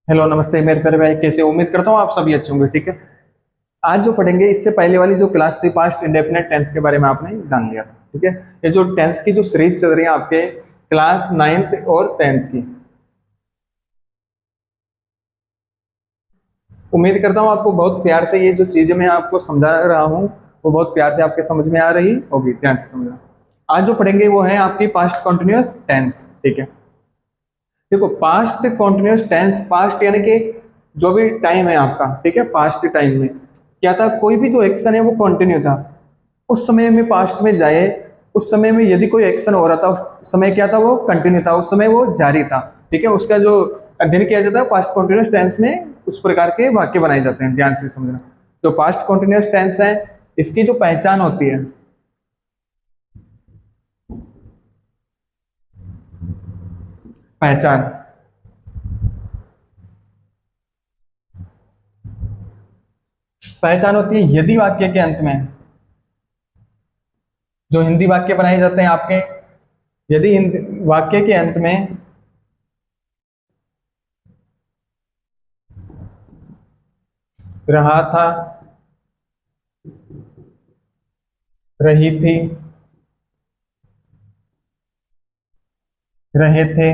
Hello नमस्ते मेरे प्यारे भाई, कैसे हो? उम्मीद करता हूँ आप सभी अच्छे होंगे। ठीक है, आज जो पढ़ेंगे इससे पहले वाली जो क्लास थी पास्ट इंडेफिनेट टेंस के बारे में आपने जान लिया। ठीक है, ये जो टेंस की जो सीरीज चल रही है आपके क्लास 9th और 10th की, उम्मीद करता हूँ आपको बहुत प्यार से ये जो चीजें मैं आपको समझा रहा हूँ वो बहुत प्यार से आपके समझ में आ रही होगी। ध्यान से समझना। आज जो पढ़ेंगे वो है आपकी पास्ट कॉन्टिन्यूअस टेंस। ठीक है, देखो पास्ट कॉन्टिन्यूअस टेंस, पास्ट यानी कि जो भी टाइम है आपका, ठीक है, पास्ट के टाइम में क्या था, कोई भी जो एक्शन है वो कंटिन्यू था। उस समय में पास्ट में जाए, उस समय में यदि कोई एक्शन हो रहा था उस समय क्या था, वो कंटिन्यू था, उस समय वो जारी था। ठीक है, उसका जो अध्ययन किया जाता है पास्ट कॉन्टिन्यूअस टेंस में, उस प्रकार के वाक्य बनाए जाते हैं। ध्यान से समझना। जो पास्ट कॉन्टिन्यूअस टेंस है इसकी जो पहचान होती है, पहचान पहचान होती है यदि वाक्य के अंत में, जो हिंदी वाक्य बनाए जाते हैं आपके, यदि हिंदी वाक्य के अंत में रहा था, रही थी, रहे थे,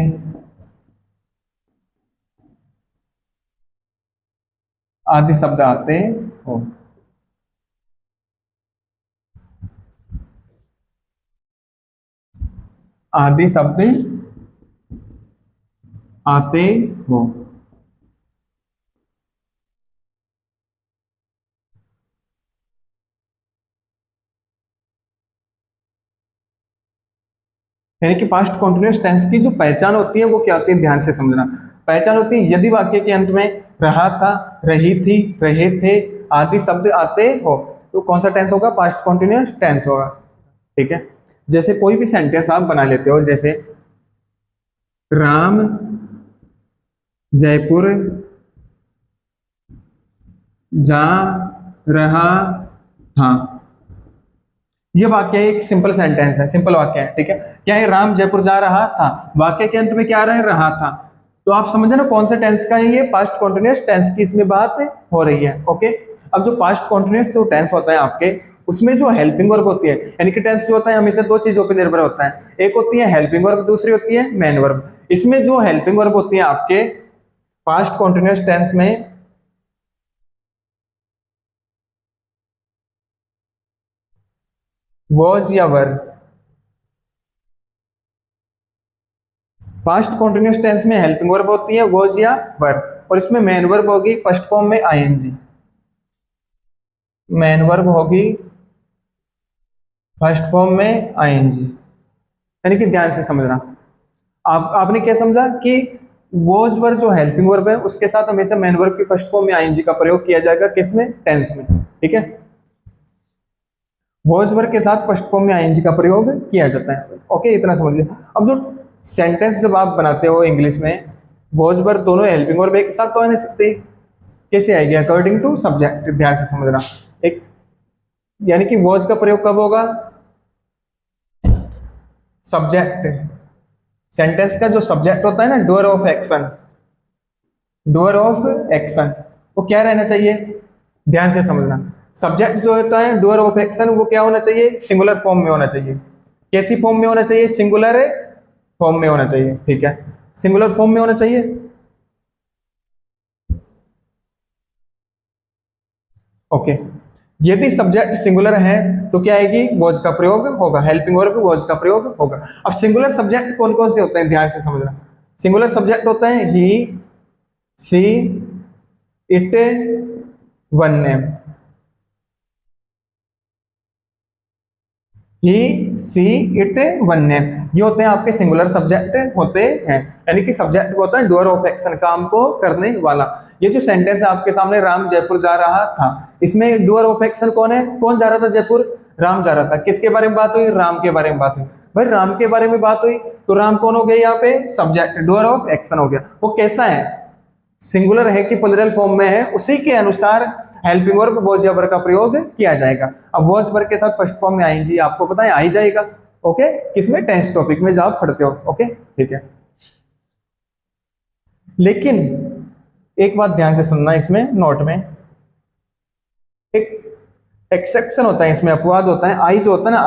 आदि शब्द आते हो। आदि शब्द आते हो, यानी कि पास्ट कॉन्टिन्यूअस टेंस की जो पहचान होती है वो क्या होती है, ध्यान से समझना। पहचान होती है यदि वाक्य के अंत में रहा था, रही थी, रहे थे आदि शब्द आते हो, तो कौन सा टेंस होगा? पास्ट कॉन्टिन्यूअस टेंस होगा। ठीक है, जैसे कोई भी सेंटेंस आप बना लेते हो, जैसे राम जयपुर जा रहा था। ये वाक्य एक सिंपल सेंटेंस है, सिंपल वाक्य है। ठीक है, क्या है? राम जयपुर जा रहा था, वाक्य के अंत में क्या रहा था। तो आप समझे ना कौन से टेंस का है ये? पास्ट कॉन्टिन्यूअस टेंस की इसमें बात हो रही है। ओके, अब जो पास्ट कॉन्टिन्यूअस जो टेंस होता है आपके, उसमें जो हेल्पिंग वर्ब होती है, यानी कि टेंस जो होता है हमेशा दो चीजों पर निर्भर होता है, एक होती है हेल्पिंग वर्ब, दूसरी होती है मेन वर्ब। इसमें जो हेल्पिंग वर्ब होती है आपके पास्ट कॉन्टिन्यूअस टेंस में, वॉज या वर। पास्ट कॉन्टिन्यूअस टेंस में हेल्पिंग वर्ब होती है वॉज या वर, और इसमें मेन वर्ब होगी फर्स्ट फॉर्म में आईएनजी। मेन वर्ब होगी फर्स्ट फॉर्म में आईएनजी, यानी कि ध्यान से समझना। आपने क्या समझा कि वॉज वर जो हेल्पिंग वर्ब है उसके साथ हमेशा मेन वर्ब की फर्स्ट फॉर्म में आईएनजी का प्रयोग किया जाएगा, किसमें? टेंस में। ठीक है, वॉज वर के साथ फर्स्ट फॉर्म में आईएनजी का प्रयोग किया जाता है। ओके, इतना समझ लिया। अब जो सेंटेंस जब आप बनाते हो इंग्लिश में, वॉज वर दोनों हेल्पिंग वर्ब एक साथ तो आ नहीं सकते, कैसे आएगी? According to subject. ध्यान से समझना। एक, यानी कि वॉज का प्रयोग कब होगा? सब्जेक्ट, सेंटेंस का जो सब्जेक्ट होता है ना, doer of action, doer of action, वो क्या रहना चाहिए? ध्यान से समझना। सब्जेक्ट जो होता है डूअर ऑफ एक्शन, वो क्या होना चाहिए? सिंगुलर फॉर्म में होना चाहिए। कैसी फॉर्म में होना चाहिए? सिंगुलर फॉर्म में होना चाहिए। ठीक है, सिंगुलर फॉर्म में होना चाहिए। ओके, यदि सब्जेक्ट सिंगुलर है तो क्या आएगी? वॉज का प्रयोग होगा, हेल्पिंग वर्ब वॉज का प्रयोग होगा। अब सिंगुलर सब्जेक्ट कौन कौन से होते हैं? ध्यान से समझना। सिंगुलर सब्जेक्ट होता है he, she, it, one name. He, she, it, one name, ये होते हैं आपके सिंगुलर सब्जेक्ट होते हैं, यानी कि सब्जेक्ट होता है डूअर ऑफ एक्शन, काम को करने वाला। ये जो सेंटेंस है आपके सामने, राम जयपुर जा रहा था, इसमें डूअर ऑफ एक्शन कौन है? कौन जा रहा था जयपुर? राम जा रहा था। किसके बारे में बात हुई? राम के बारे में बात हुई। भाई राम के बारे में बात हुई तो राम कौन हो गया यहाँ पे? सब्जेक्ट, डूअर ऑफ एक्शन हो गया। वो कैसा है? सिंगुलर है कि प्लुरल फॉर्म में है, उसी के अनुसार हेल्पिंग वर्ब वॉज या वर का प्रयोग किया जाएगा। अब वॉज वर के साथ फर्स्ट फॉर्म में आईएनजी आपको पता है आ ही जाएगा। ओके, किसमें? टेंस टॉपिक में जब आप पढ़ते हो। ओके, ठीक है। लेकिन एक बात ध्यान से सुनना, इसमें नोट में एक एक्सेप्शन होता है, इसमें अपवाद होता है। आई जो होता है ना,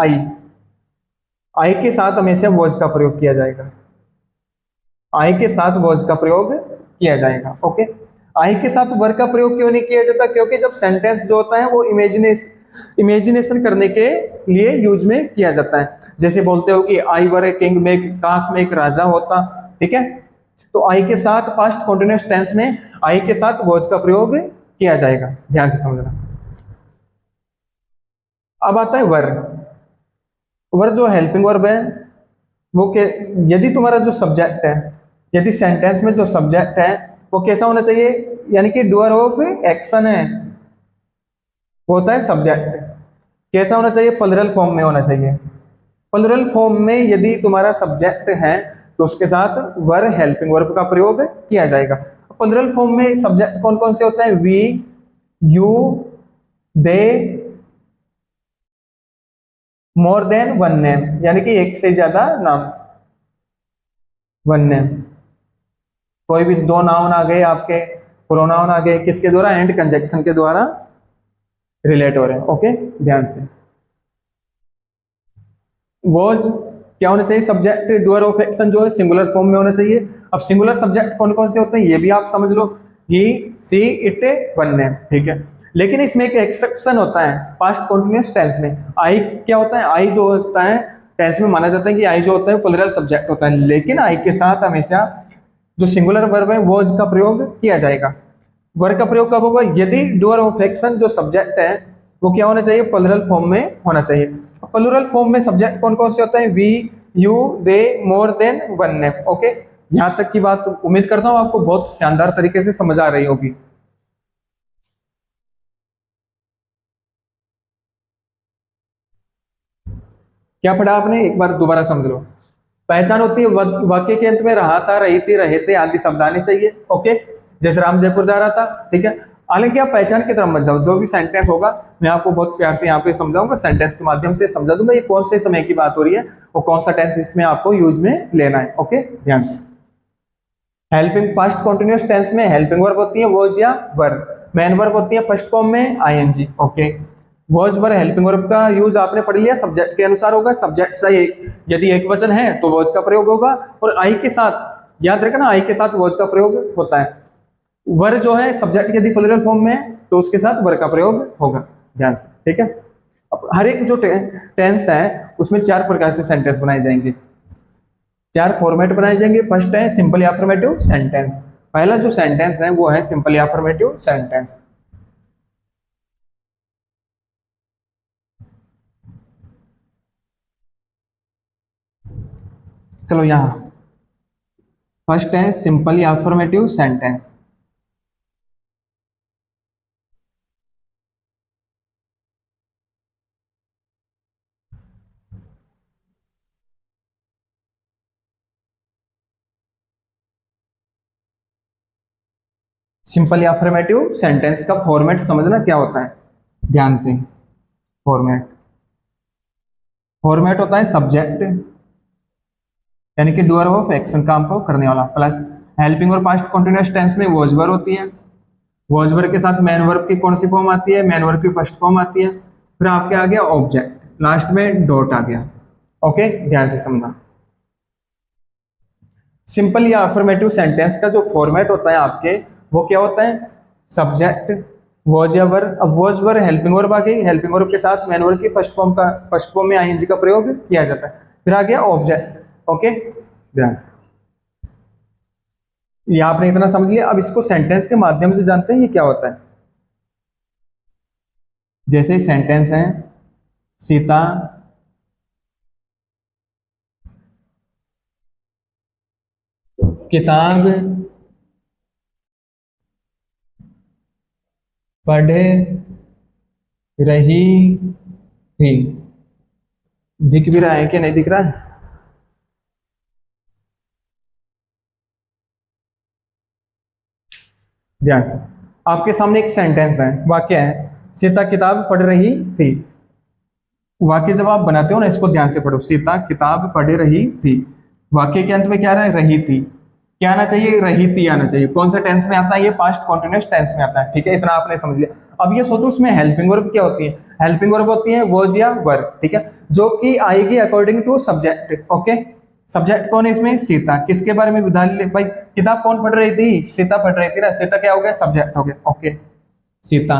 आई के साथ हमेशा वॉज का प्रयोग किया जाएगा। आई के साथ वॉज का प्रयोग किया जाएगा। ओके, आई के साथ वर का प्रयोग क्यों नहीं किया जाता? क्योंकि जब सेंटेंस जो होता है वो इमेजिनेशन करने के लिए यूज में किया जाता है। जैसे बोलते हो कि आई वर ए किंग में, काश में एक राजा होता। ठीक है, तो आई के साथ पास्ट कंटीन्यूअस टेंस में आई के साथ वॉज का प्रयोग किया जाएगा, ध्यान से समझना। अब आता है वर। वर जो हेल्पिंग वर्ब है वो के, यदि तुम्हारा जो सब्जेक्ट है, यदि सेंटेंस में जो सब्जेक्ट है वो कैसा होना चाहिए, यानी कि डूअर ऑफ एक्शन है, वो होता है सब्जेक्ट। कैसा होना चाहिए? प्लुरल फॉर्म में होना चाहिए। प्लुरल फॉर्म में यदि तुम्हारा सब्जेक्ट है तो उसके साथ वर हेल्पिंग वर्ब का प्रयोग किया जाएगा। प्लुरल फॉर्म में सब्जेक्ट कौन कौन से होते हैं? We, you, they, more than one name, यानी कि एक से ज्यादा नाम, वन नेम। कोई भी दो नाउन आ गए आपके, प्रोनाउन आ गए, किसके द्वारा? एंड कंजक्शन के द्वारा रिलेट हो रहे हैं। ओके, ध्यान से। वॉज क्या होना चाहिए? सब्जेक्ट डूअर ऑफ एक्शन जो है सिंगुलर फॉर्म में होना चाहिए। अब सिंगुलर सब्जेक्ट कौन कौन से होते हैं ये भी आप समझ लो, ही, सी, इट, वन नेम। ठीक है, लेकिन इसमें एक एक्सेप्शन होता है पास्ट कंटीन्यूअस टेंस में। आई क्या होता है? आई जो होता है टेंस में माना जाता है कि आई जो होता है प्लुरल सब्जेक्ट होता है, लेकिन आई के साथ हमेशा जो सिंगुलर वर्ब है वॉज का प्रयोग किया जाएगा। वर्ब का प्रयोग कब होगा? यदि डूअर ऑफ एक्शन जो सब्जेक्ट है वो क्या होना चाहिए? प्लुरल फॉर्म में होना चाहिए। प्लुरल फॉर्म में सब्जेक्ट कौन कौन से होते हैं? We, you, they, more than one name. Okay, यहां तक की बात उम्मीद करता हूं आपको बहुत शानदार तरीके से समझ आ रही होगी। क्या पढ़ा आपने? एक बार दोबारा समझ लो। पहचान होती है वाक्य के अंत में रहा था, रही थी, रहे थे आदि शब्द आने चाहिए। ओके, जैसे राम जयपुर जा रहा था। ठीक है, हालांकि आप पहचान की तरफ मत जाओ, जो भी सेंटेंस होगा मैं आपको बहुत प्यार से यहाँ पे समझाऊंगा, सेंटेंस के माध्यम से समझा दूंगा ये कौन से समय की बात हो रही है और कौन सा टेंस इसमें आपको यूज में लेना है। ओके, ध्यान से। हेल्पिंग पास्ट कंटीन्यूअस टेंस में हेल्पिंग वर्ब होती है वॉज या वर, मेन वर्ब होती है फर्स्ट फॉर्म में ING. Okay, was were helping verb का यूज आपने पढ़ लिया, सब्जेक्ट के अनुसार होगा। सब्जेक्ट सही, यदि एक वचन है तो वॉज का प्रयोग होगा, और आई के साथ याद रखना आई के साथ वॉज का प्रयोग होता है। वर जो है सब्जेक्ट यदि प्लुरल फॉर्म में है तो उसके साथ वर का प्रयोग होगा, ध्यान से। ठीक है, अब हर एक जो टेंस है उसमें चार प्रकार से सेंटेंस बनाए जाएंगे, चार फॉर्मेट बनाए जाएंगे। फर्स्ट है सिंपल अफर्मेटिव सेंटेंस। पहला जो सेंटेंस है वो है सिंपल अफर्मेटिव सेंटेंस। चलो यहां फर्स्ट है simple affirmative sentence. Simple affirmative sentence का फॉर्मेट समझना क्या होता है, ध्यान से। फॉर्मेट फॉर्मेट होता है सब्जेक्ट यानी कि डूअर ऑफ एक्शन, काम को करने वाला, प्लस हेल्पिंग और पास्ट कंटीन्यूअस टेंस में वॉज वर्ब होती है। वॉज वर्ब के साथ मैन वर्ब की कौन सी फॉर्म आती है? मैन वर्ब की फर्स्ट फॉर्म आती है। फिर आपके आ गया ऑब्जेक्ट, लास्ट में डॉट आ गया। ओके, ध्यान से समझना। सिंपल या अफर्मेटिव सेंटेंस का जो फॉर्मेट होता है आपके वो क्या होता है? सब्जेक्ट, वॉज या वर। अब वॉज वर हेल्पिंग वर्ब आ गई, हेल्पिंग वर्ब के साथ मैन वर्ब की फर्स्ट फॉर्म में आईएनजी का प्रयोग किया जाता है। फिर आ गया ऑब्जेक्ट। ओके, ध्यान से। ये आपने इतना समझ लिया। अब इसको सेंटेंस के माध्यम से जानते हैं ये क्या होता है। जैसे सेंटेंस है सीता किताब पढ़ रही थी। दिख भी रहा है कि नहीं दिख रहा है? ध्यान से, आपके सामने एक सेंटेंस है, वाक्य है सीता किताब पढ़ रही थी। वाक्य जब आप बनाते हो ना, इसको ध्यान से पढ़ो। सीता किताब पढ़ रही थी, वाक्य के अंत में क्या रहा है? रही थी। क्या आना चाहिए, रही थी आना चाहिए। कौन सा टेंस में आता है, ये पास्ट कॉन्टिन्यूअस टेंस में आता है, ठीक है, इतना आपने समझ लिया। अब ये सोचो उसमें हेल्पिंग वर्ब क्या होती है, हेल्पिंग वर्ब होती है वॉज या वर, ठीक है, जो कि आएगी according to subject, okay. Subject कौन है इसमें, सीता, किसके बारे में विधान ले भाई, किताब कौन पढ़ रही थी, सीता पढ़ रही थी ना, सीता क्या हो गया, सब्जेक्ट हो गया, ओके, सीता।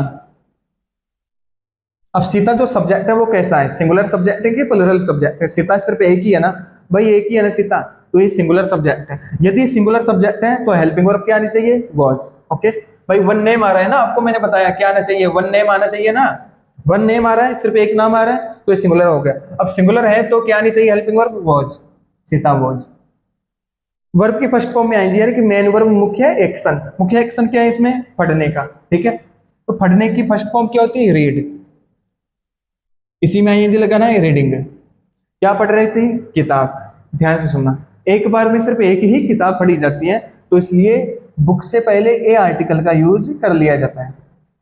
अब सीता जो सब्जेक्ट है वो कैसा है, सिंगुलर सब्जेक्ट है कि प्लूरल सब्जेक्ट है, सीता सिर्फ एक ही है ना भाई, एक ही है ना सीता, तो ये सिंगुलर सब्जेक्ट है। यदि सिंगुलर सब्जेक्ट है तो हेल्पिंग वर्ब क्या आनी चाहिए, वॉज, ओके। भाई वन नेम आ रहा है ना, आपको मैंने बताया क्या आना चाहिए, वन नेम आना चाहिए ना, वन नेम आ रहा है, सिर्फ एक नाम आ रहा है, तो ये सिंगुलर हो गया। अब सिंगुलर है तो क्या आनी चाहिए, helping verb was, Sita was. Verb की फर्स्ट फॉर्म में आएंगे, यानी कि मेन वर्ब मुख्य एक्शन, मुख्य एक्शन क्या है इसमें, पढ़ने का, ठीक है, तो पढ़ने की फर्स्ट फॉर्म क्या होती है, रीड, इसी में आईएनजी लगाना है, रीडिंग। क्या पढ़ रही थी, किताब। ध्यान से सुनना, एक बार में सिर्फ एक ही किताब पढ़ी जाती है, तो इसलिए बुक से पहले ए आर्टिकल का यूज कर लिया जाता है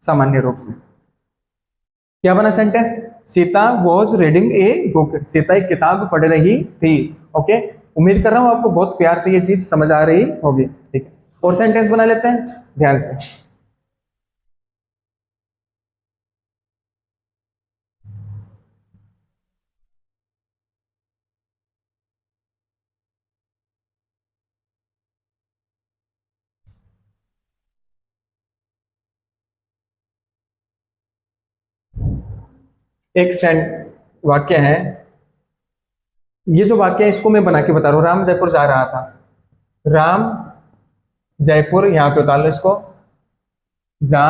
सामान्य रूप से। क्या बना sentence, Sita was reading a book, Sita एक किताब पढ़ रही थी, ओके। उम्मीद कर रहा हूं आपको बहुत प्यार से ये चीज समझ आ रही होगी, ठीक है। और सेंटेंस बना लेते हैं ध्यान से। एक सेंट वाक्य है, ये जो वाक्य है इसको मैं बना के बता रहा हूँ, राम जयपुर जा रहा था, राम जयपुर, यहाँ पे उतार लो इसको, जा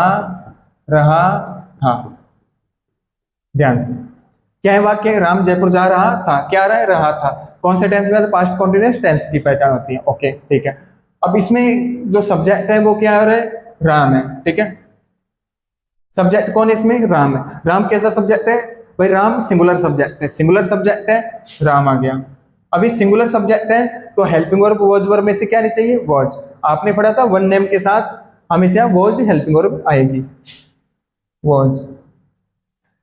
रहा था। ध्यान से, क्या है वाक्य, राम जयपुर जा रहा था, क्या रहा था, कौन से टेंस में, पास्ट कॉन्टिन्यूअस टेंस की पहचान होती है, ओके, ठीक है। अब इसमें जो सब्जेक्ट है वो क्या है, राम है, ठीक है। सब्जेक्ट कौन है इसमें, राम है। राम कैसा सब्जेक्ट है भाई, राम सिंगुलर सब्जेक्ट है, सिंगुलर सब्जेक्ट है, राम आ गया। अभी सिंगुलर सब्जेक्ट है तो हेल्पिंग वर्ब वॉज वर्ब में से क्या आनी चाहिए, वॉज। आपने पढ़ा था वन नेम के साथ हमेशा वॉज हेल्पिंग वर्ब आएगी, वॉज।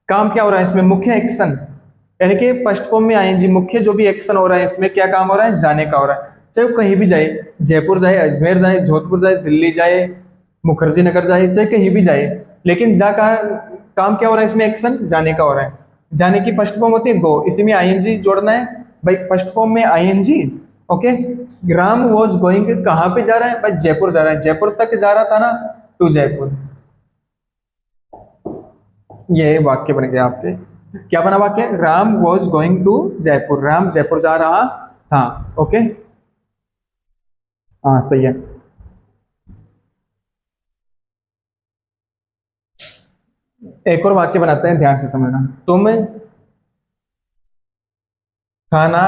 काम क्या हो रहा है इसमें, मुख्य एक्शन, यानी कि फर्स्ट फॉर्म में आएंगे, मुख्य जो भी एक्शन हो रहा है इसमें क्या काम हो रहा है, जाने का हो रहा है। चाहे वो कहीं भी जाए, जयपुर जाए, अजमेर जाए, जोधपुर जाए, दिल्ली जाए, मुखर्जी नगर जाए, चाहे कहीं भी जाए, लेकिन जा कहा, काम क्या हो रहा है इसमें, एक्शन जाने का हो रहा है। जाने की फर्स्ट फॉर्म होती है गो, इसी में आईएनजी जोड़ना है भाई, फर्स्ट फॉर्म में ING, okay. Ram was going, कहाँ पे जा रहा है भाई, जयपुर जा रहा है, जयपुर तक जा रहा था ना, टू जयपुर। ये वाक्य बन गया आपके, क्या बना वाक्य, Ram was going to Jaipur, Ram Jaipur जा रहा था, ओके, हाँ सही है। एक और वाक्य बनाते हैं, ध्यान से समझना, तुम खाना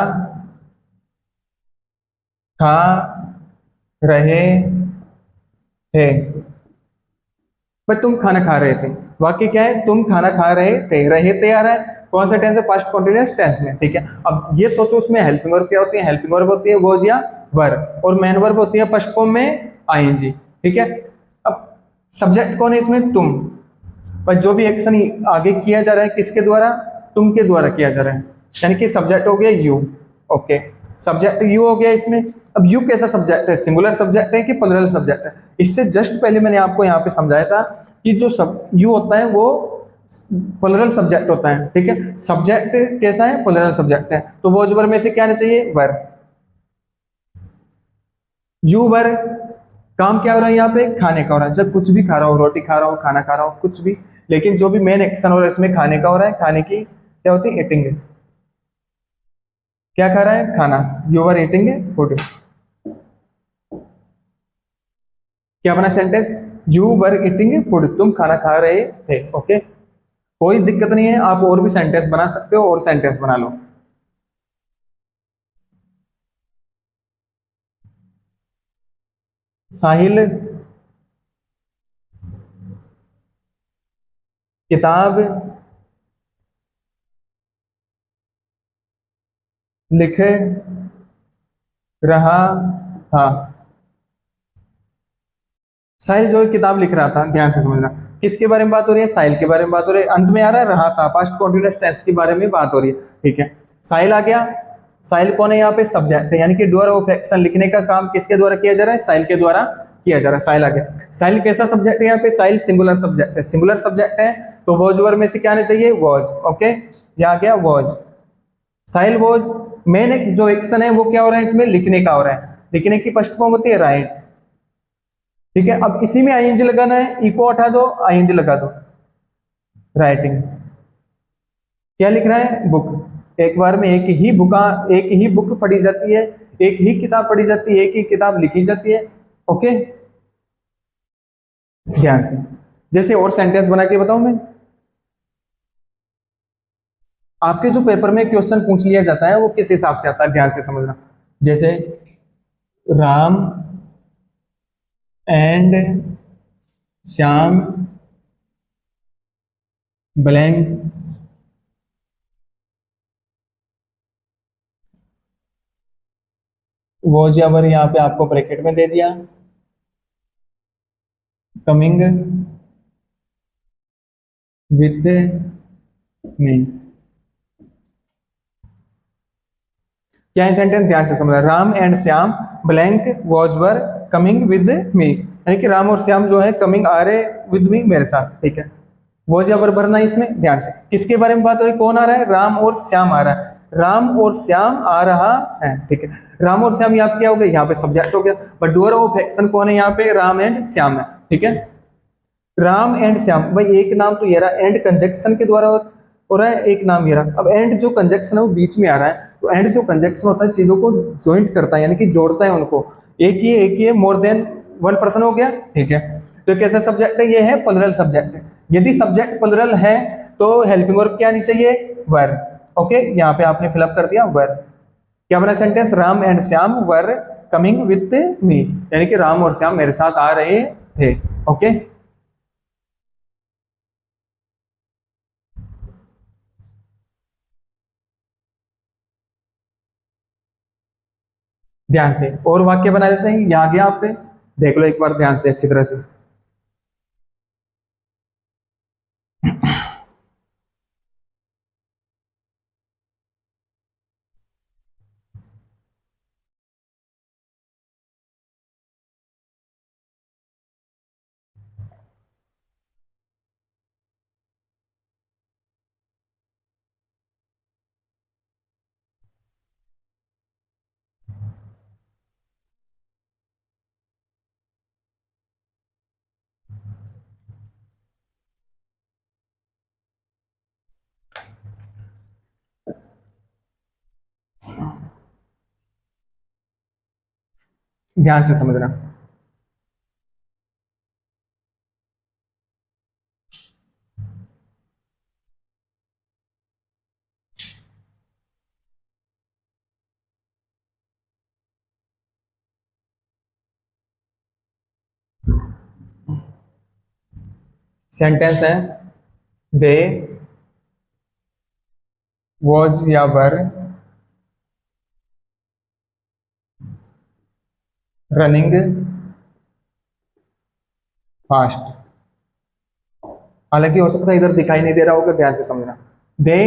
खा रहे थे, भाई तुम खाना खा रहे थे, वाक्य क्या है, तुम खाना खा रहे थे आ रहा है, कौन सा टेंस है, पास्ट कॉन्टिन्यूअस टेंस में, ठीक है। अब ये सोचो उसमें हेल्पिंग वर्ब क्या होती है, हेल्पिंग वर्ब होती है वॉज या वर, और मेन वर्ब होती है फर्स्ट फॉर्म में आईएनजी, ठीक है। अब सब्जेक्ट कौन है इसमें, तुम, पर जो भी एक्शन आगे किया जा रहा है किसके द्वारा, तुम के द्वारा किया जा रहा है, यानी कि सब्जेक्ट हो गया यू, ओके, सब्जेक्ट यू हो गया इसमें। अब यू कैसा सब्जेक्ट है, सिंगुलर सब्जेक्ट है कि प्लूरल सब्जेक्ट है, इससे जस्ट पहले मैंने आपको यहाँ पे समझाया था कि जो सब यू होता है वो प्लूरल सब्जेक्ट होता है, ठीक है। सब्जेक्ट कैसा है, प्लूरल सब्जेक्ट है, तो वो वर में से क्या आना चाहिए, वर, यू वर। काम क्या हो रहा है यहाँ पे, खाने का हो रहा है, जब कुछ भी खा रहा हो, रोटी खा रहा हो, खाना खा रहा हो, कुछ भी, लेकिन जो भी मेन एक्शन हो रहा है इसमें खाने का हो रहा है, खाने की क्या होती है, ईटिंग, क्या खा रहा है, खाना, यू वर ईटिंग फूड। क्या बना sentence, you were eating food, तुम खाना खा रहे थे, ओके। कोई दिक्कत नहीं है, आप और भी सेंटेंस बना सकते हो, और सेंटेंस बना लो। साहिल किताब लिख रहा था, साहिल जो किताब लिख रहा था, ध्यान से समझना, किसके बारे में बात हो रही है, साहिल के बारे में बात हो रही है, अंत में आ रहा है रहा था, पास्ट कॉन्टिन्यूअस टेंस के बारे में बात हो रही है, ठीक है। साहिल आ गया, साइल कौन है यहाँ पे? सब्जेक्ट है, यानी कि डूअर ऑफ एक्शन लिखने का काम किसके द्वारा किया जा रहा है? साइल के द्वारा किया जा रहा है। साइल आ गया। साइल कैसा सब्जेक्ट है यहाँ पे? साइल सिंगुलर सब्जेक्ट है। सिंगुलर सब्जेक्ट है तो वॉज वर में से क्या आना चाहिए? वॉज। ओके, यहाँ आ गया वॉज। साइल वॉज। मेन जो एक्शन है वो क्या हो रहा है इसमें? लिखने का हो रहा है। लिखने की फर्स्ट फॉर्म होती है राइट। ठीक है, अब इसी में आईएनजी लगाना है, इको हटा दो, आईएनजी लगा दो। राइटिंग। क्या लिख रहा है? बुक। एक बार में एक ही बुक पढ़ी जाती है, एक ही किताब पढ़ी जाती है, एक ही किताब लिखी जाती है। ओके, ध्यान से। जैसे और सेंटेंस बना के बताऊं मैं, आपके जो पेपर में क्वेश्चन पूछ लिया जाता है वो किस हिसाब से आता है, ध्यान से समझना। जैसे Ram and Shyam blank was या वर, यहाँ पे आपको ब्रैकेट में दे दिया, कमिंग विद मी। क्या है सेंटेंस? ध्यान से समझना। Ram and Shyam blank was were coming with me, यानी कि राम और श्याम जो है कमिंग आ रहे विद मी, मेरे साथ। ठीक है, वॉज या वर भरना है इसमें। ध्यान से किसके बारे में बात हो रही? कौन आ रहा है? राम और श्याम आ रहा है। राम और श्याम आ रहा है। ठीक है, राम और श्याम यहाँ क्या हो गया? यहाँ पे सब्जेक्ट हो गया, बट डूअर ऑफ एक्शन कौन है यहाँ पे? राम एंड श्याम है। ठीक है, राम एंड श्याम। भाई एक नाम तो ये रहा, एंड कंजक्शन के द्वारा हो रहा है, एक नाम ये रहा। अब एंड जो कंजक्शन है वो बीच में आ रहा है, तो एंड जो कंजक्शन होता है चीजों को ज्वाइंट करता है, यानी कि जोड़ता है उनको। एक ही है, मोर देन वन पर्सन हो गया। ठीक है, तो कैसा सब्जेक्ट है? ये है प्लुरल सब्जेक्ट है। यदि सब्जेक्ट प्लुरल है तो हेल्पिंग वर्ब क्या आनी चाहिए? वर। ओके, यहाँ पे आपने फिलअप कर दिया वर। क्या बना sentence? Ram and Shyam were coming with me, यानी कि राम और श्याम मेरे साथ आ रहे थे। ओके, ध्यान से और वाक्य बना लेते हैं। यहाँ गया आप पे, देख लो एक बार ध्यान से अच्छी तरह से। ध्यान से समझना। सेंटेंस है दे वॉज या वर रनिंग फास्ट। हालांकि हो सकता है इधर दिखाई नहीं दे रहा होगा, ध्यान से समझना। दे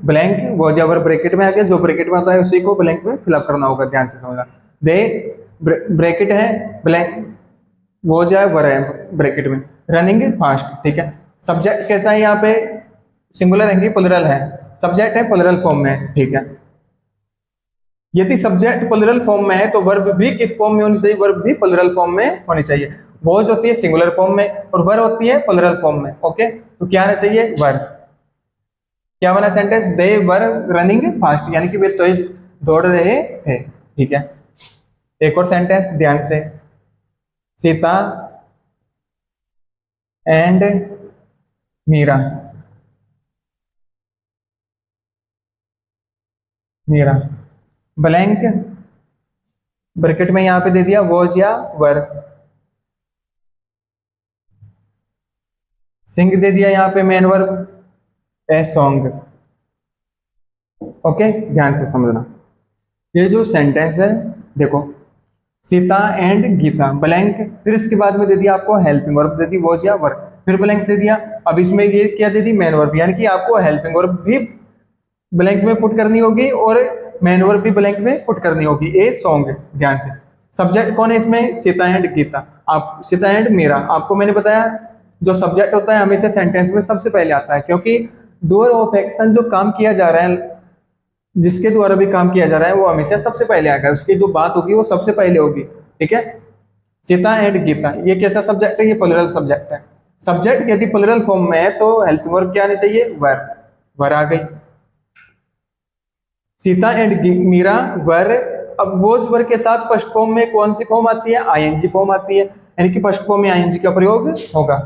ब्लैंक वॉज या वर ब्रैकेट में आ गया, जो ब्रैकेट में आता है उसी को ब्लैंक में फिलअप करना होगा, ध्यान से समझना। दे ब्रैकेट है, ब्लैंक वॉज या वर है ब्रैकेट में, रनिंग फास्ट। ठीक है, सब्जेक्ट कैसा है यहाँ पे? सिंगुलर है कि प्लुरल है? सब्जेक्ट है प्लुरल फॉर्म में। ठीक है, यदि सब्जेक्ट प्लुरल फॉर्म में है तो वर्ब भी किस फॉर्म में होनी चाहिए? वर्ब भी प्लुरल फॉर्म में होनी चाहिए। वॉज होती है सिंगुलर फॉर्म में और वर होती है प्लुरल फॉर्म में। ओके, तो क्या आना चाहिए? वर। क्या बना sentence? They were running fast, यानी कि वे तेज दौड़ रहे थे। ठीक है, एक और सेंटेंस ध्यान से। Sita and Meera, Meera blank bracket में यहां पे दे दिया वॉज या वर, सिंग दे दिया यहाँ पे main verb a song. Okay, ध्यान से समझना। ये जो सेंटेंस है देखो, सीता एंड गीता ब्लैंक, फिर इसके बाद में दे दिया आपको हेल्पिंग वर्ब दे दी वॉज या वर्ब, फिर ब्लैंक दे दिया। अब इसमें ये क्या दे दी? मेन वर्ब, यानी कि आपको हेल्पिंग वर्ब भी ब्लैंक में पुट करनी होगी और मेन वर्ब भी ब्लैंक में पुट करनी होगी, ए सॉन्ग, ध्यान से। सब्जेक्ट कौन है इसमें, सीता एंड गीता, आप सीता एंड मीरा। आपको मैंने बताया जो सब्जेक्ट होता है हमेशा सेंटेंस में सबसे पहले आता है, क्योंकि डूअर ऑफ एक्शन जो काम किया जा रहा है, जिसके द्वारा भी काम किया जा रहा है, वो हमेशा सबसे पहले आएगा, उसकी जो बात होगी वो सबसे पहले होगी, ठीक है। सीता एंड गीता, ये कैसा सब्जेक्ट है, ये प्लुरल सब्जेक्ट है। सब्जेक्ट यदि प्लुरल फॉर्म में है तो हेल्पिंग वर्ब क्या आनी चाहिए, वर, वर आ गई। सीता एंड मीरा वर, अब वोज वर के साथ फर्स्ट फॉर्म में कौन सी फॉर्म आती है, आईएनजी फॉर्म आती है, यानी कि फर्स्ट फॉर्म में आईएनजी का प्रयोग होगा।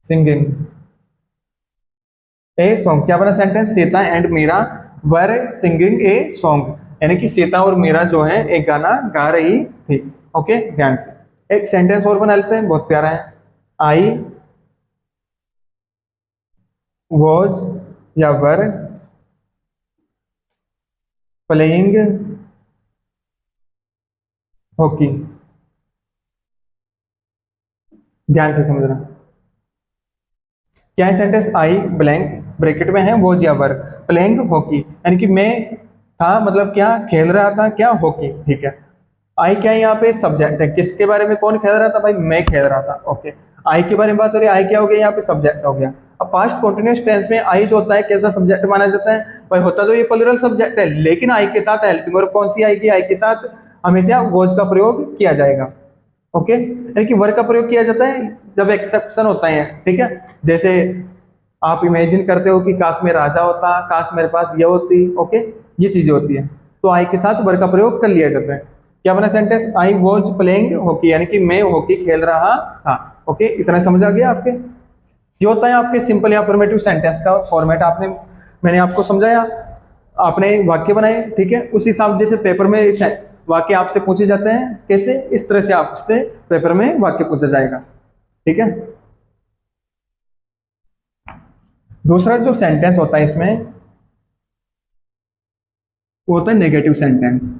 सिंगिंग ए सॉन्ग, क्या बना sentence, Sita and Meera were singing a song, यानी कि सीता और मीरा जो है एक गाना गा रही थी। ओके, ध्यान से। एक सेंटेंस और बना लेते हैं, बहुत प्यारा है। आई वॉज या वर प्लेइंग हॉकी, ध्यान से समझना। क्या है सेंटेंस, आई ब्लैंक ब्रैकेट में है वॉज या वर प्लेइंग हॉकी, यानी कि मैं था, मतलब क्या खेल रहा था, क्या हॉकी, ठीक है। आई क्या है यहाँ पे, सब्जेक्ट है, किसके बारे में कौन खेल रहा था, भाई मैं खेल रहा था। ओके, आई के बारे में बात हो रही है, आई क्या हो गया यहाँ पे, सब्जेक्ट हो गया। अब पास्ट कॉन्टिन्यूअस टेंस में आई जो होता है कैसा सब्जेक्ट माना जाता है, भाई होता तो ये प्लुरल सब्जेक्ट है, लेकिन आई के साथ हेल्पिंग वर्ब कौन सी आएगी, आई के साथ हमेशा वॉज का प्रयोग किया जाएगा। ओके, यानी कि वर्ग का प्रयोग किया जाता है जब एक्सेप्शन होता है, ठीक है। जैसे आप इमेजिन करते हो कि काश मैं राजा होता, काश मेरे पास ये होती, ओके, ये चीजें होती है, तो आई के साथ वर्ग का प्रयोग कर लिया जाता है। क्या बना sentence, I was playing hockey, यानी कि मैं हॉकी खेल रहा था। ओके, इतना समझ आ गया आपके। ये होता है आपके सिंपल या अफर्मेटिव सेंटेंस का फॉर्मेट, आपने मैंने आपको समझाया, आपने वाक्य बनाए, ठीक है। उस हिसाब जैसे पेपर में वाक्य आपसे पूछे जाते हैं, कैसे, इस तरह से आपसे पेपर में वाक्य पूछा जाएगा, ठीक है। दूसरा जो सेंटेंस होता है इसमें, वो होता है negative sentence.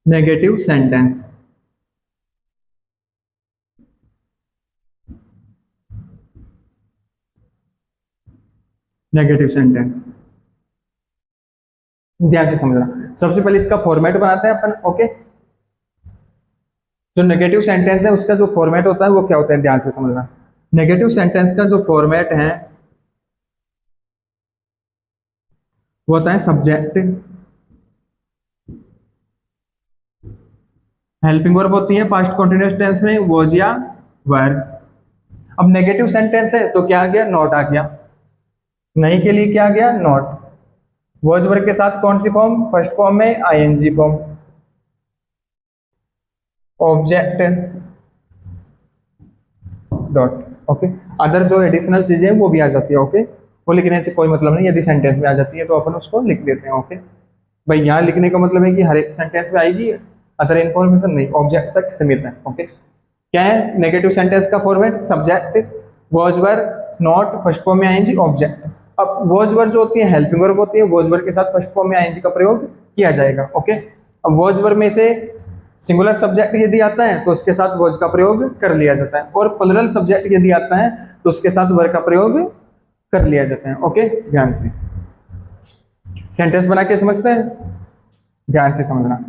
Negative sentence, negative sentence, ध्यान से समझना। सबसे पहले इसका फॉर्मेट बनाते हैं अपन, ओके। जो नेगेटिव सेंटेंस है उसका जो फॉर्मेट होता है वो क्या होता है, ध्यान से समझना। नेगेटिव सेंटेंस का जो फॉर्मेट है वो होता है सब्जेक्ट, हेल्पिंग वर्ब होती है पास्ट कंटीन्यूअस टेंस में वॉज या वर। अब नेगेटिव सेंटेंस है तो क्या आ गया, नॉट आ गया, नहीं के लिए क्या आ गया, नॉट। वॉज वर्ब के साथ कौन सी फॉर्म, फर्स्ट फॉर्म में ING form, object dot, okay. Other जो एडिशनल चीजें हैं वो भी आ जाती है, ओके। वो लिखने से कोई मतलब नहीं, यदि सेंटेंस में आ जाती है तो अपन उसको लिख देते हैं, ओके। भाई यहाँ लिखने का मतलब है कि हर एक सेंटेंस में आएगी, अदर इन्फॉर्मेशन नहीं, ऑब्जेक्ट तक सीमित है, ओके। क्या है नेगेटिव सेंटेंस का format, subject was were not first form में आईएनजी ऑब्जेक्ट। अब वॉज वर जो होती है हेल्पिंग वर्ब होती है, वॉज वर के साथ फर्स्ट फॉर्म में आईएनजी का प्रयोग किया जाएगा, ओके। अब वॉज वर में से सिंगुलर सब्जेक्ट यदि आता है तो उसके साथ वॉज का प्रयोग कर लिया जाता है, और प्लुरल सब्जेक्ट यदि आता है तो उसके साथ वर का प्रयोग कर लिया जाता है, ओके। ध्यान से सेंटेंस बना के समझते हैं, ध्यान से समझना।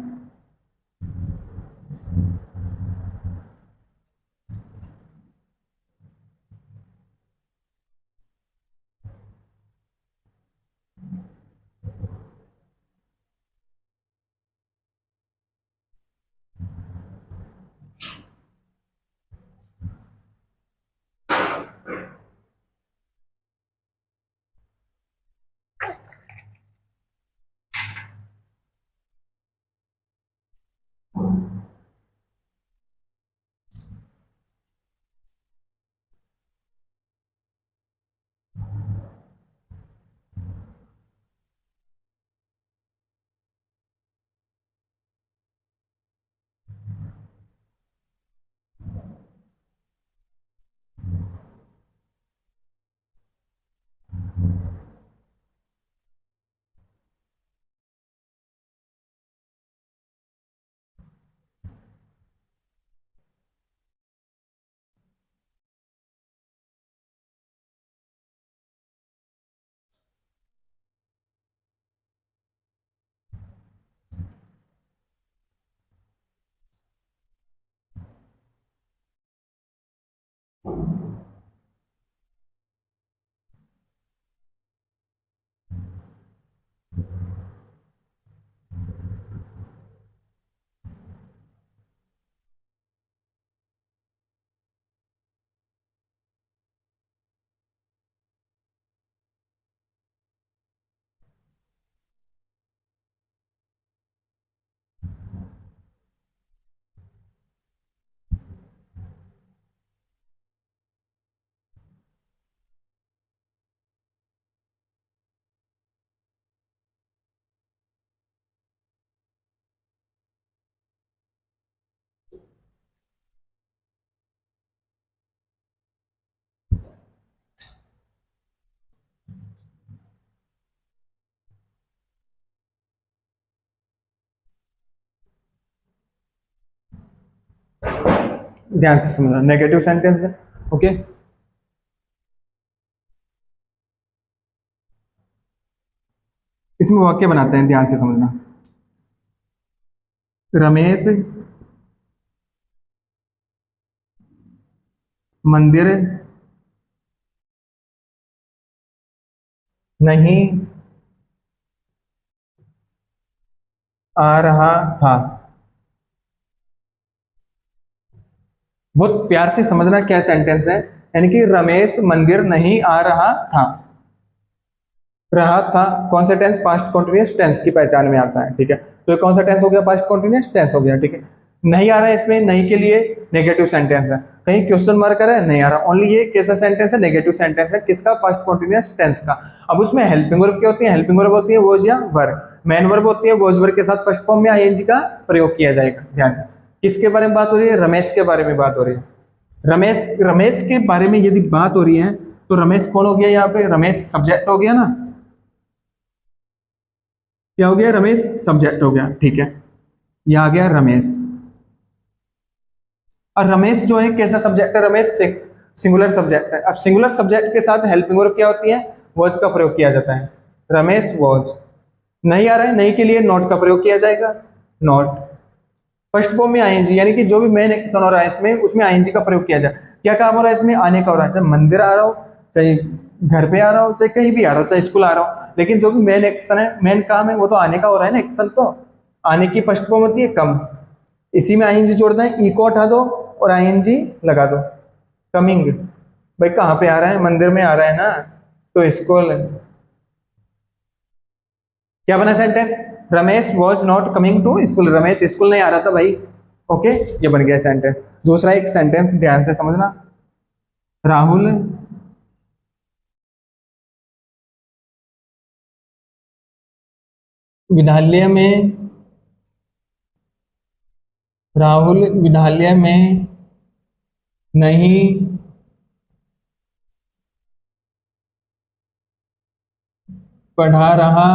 ध्यान से समझना, नेगेटिव सेंटेंस है। ओके, इसमें वाक्य बनाते हैं, ध्यान से समझना। रमेश मंदिर नहीं आ रहा था। बहुत प्यार से समझना क्या सेंटेंस है, यानी कि रमेश मंदिर नहीं आ रहा था। रहा था कौन सा टेंस? पास्ट कॉन्टिन्यूअस टेंस की पहचान में आता है, ठीक है। तो ये कौन सा टेंस हो गया? पास्ट कॉन्टिन्यूअस टेंस हो गया, ठीक है। नहीं आ रहा है, इसमें नहीं के लिए नेगेटिव सेंटेंस है, कहीं क्वेश्चन मार्क है, नहीं आ रहा, ओनली ये कैसा सेंटेंस है? नेगेटिव सेंटेंस है। किसका? पास्ट कॉन्टिन्यूअस टेंस का। अब उसमें हेल्पिंग वर्ब क्या होती है? हेल्पिंग वर्ब होती है वॉज या वर। मेन वर्ब होती है वॉज वर के साथ फर्स्ट फॉर्म में आईएनजी का प्रयोग किया जाएगा। ध्यान से, किसके बारे में बात हो रही है? रमेश के बारे में बात हो रही है। रमेश, रमेश के बारे में यदि बात हो रही है तो रमेश कौन हो गया यहाँ पे? रमेश सब्जेक्ट हो गया ना, क्या हो गया? रमेश सब्जेक्ट हो गया, ठीक है। ये आ गया रमेश। और रमेश जो है कैसा सब्जेक्ट है? रमेश सिंगुलर सब्जेक्ट है। अब सिंगुलर सब्जेक्ट के साथ हेल्पिंग वर्ब क्या होती है? वॉज का प्रयोग किया जाता है। रमेश वॉज। नहीं आ रहा है, नहीं के लिए नॉट का प्रयोग किया जाएगा, नॉट। फर्स्ट फॉर्म में आईएनजी, यानी कि जो भी मेन एक्शन हो रहा है इसमें, उसमें आईएनजी का प्रयोग किया जाए। क्या काम हो रहा है इसमें? आने का हो रहा है, चाहे मंदिर आ रहा हो, चाहे घर पे आ रहा हो, चाहे कहीं भी आ रहा हो, चाहे स्कूल आ रहा हो, लेकिन जो भी मेन एक्शन है, मेन काम है, वो तो आने का हो रहा है ना। एक्शन तो आने की फर्स्ट फॉर्म होती है कम, इसी में आईएनजी जोड़ना है, ई को हटा दो और आईएनजी लगा दो। कमिंग, भाई कहाँ पे आ रहा है? मंदिर में आ रहा है ना, तो स्कूल। क्या बना sentence? Ramesh was not coming to school. Ramesh school नहीं आ रहा था भाई। ओके, ये बन गया सेंटेंस। दूसरा एक सेंटेंस ध्यान से समझना। राहुल विद्यालय में, राहुल विद्यालय में नहीं पढ़ा रहा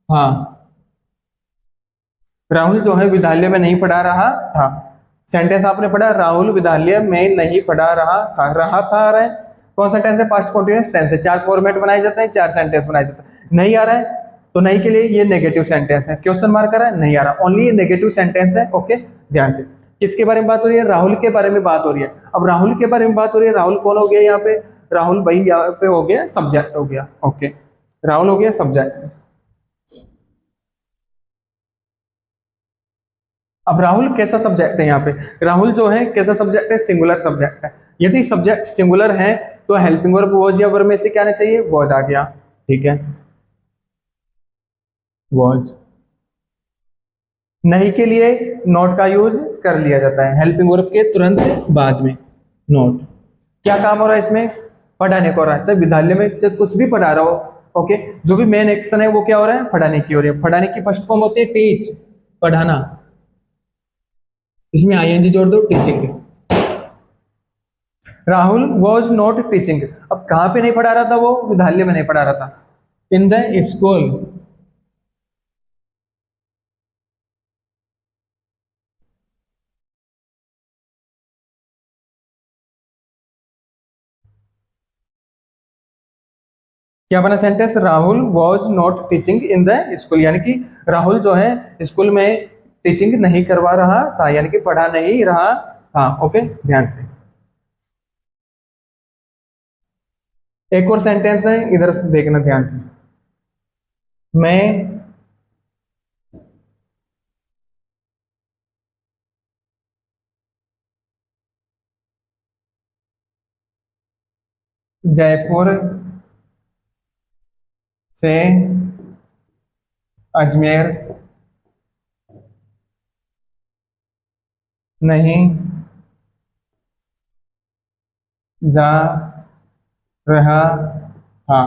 था। राहुल जो है विद्यालय में नहीं पढ़ा रहा था। सेंटेंस आपने पढ़ा, राहुल विद्यालय में नहीं पढ़ा रहा था आ रहा है। कौन सा टेंस है? पास्ट कॉन्टिन्यूअस टेंस है। चार फॉर्मेट बनाए जाते हैं, चार सेंटेंस बनाए जाते हैं। नहीं आ रहा है तो नहीं के लिए ये नेगेटिव सेंटेंस है, क्वेश्चन मार्क कर रहा है, नहीं आ रहा, ओनली ये नेगेटिव सेंटेंस है। ओके, ध्यान से। किसके बारे में बात हो रही है? राहुल के बारे में बात हो रही है। अब राहुल के बारे में बात हो रही है, राहुल कौन हो गया यहाँ पे? राहुल भाई यहाँ पे हो गया सब्जेक्ट हो गया। ओके, राहुल हो गया सब्जेक्ट। अब राहुल कैसा सब्जेक्ट है यहाँ पे? राहुल जो है कैसा सब्जेक्ट है? सिंगुलर सब्जेक्ट है। यदि सब्जेक्ट सिंगुलर है तो हेल्पिंग वर्ब वॉज या वर्ब में से क्या आना चाहिए? वॉज आ गया, ठीक है, वॉज। नहीं के लिए नॉट का यूज कर लिया जाता है हेल्पिंग वर्ब के तुरंत बाद में, नॉट। क्या काम हो रहा है इसमें? पढ़ाने को हो रहा है, चाहे विद्यालय में चाहे कुछ भी पढ़ा रहा हो। ओके, जो भी मेन एक्शन है वो क्या हो रहा है? पढ़ाने की हो रही है। पढ़ाने की फर्स्ट फॉर्म होती है टीच, पढ़ाना। इसमें आईएनजी जोड़ दो, teaching. Rahul was not teaching. अब कहां पे नहीं पढ़ा रहा था? वो विद्यालय में नहीं पढ़ा रहा था, इन द स्कूल। क्या बना sentence? Rahul was not teaching in the school, यानी कि राहुल जो है स्कूल में टीचिंग नहीं करवा रहा था, यानी कि पढ़ा नहीं रहा था। ओके, ध्यान से। एक और सेंटेंस है, इधर देखना ध्यान से। मैं जयपुर से अजमेर नहीं जा रहा था।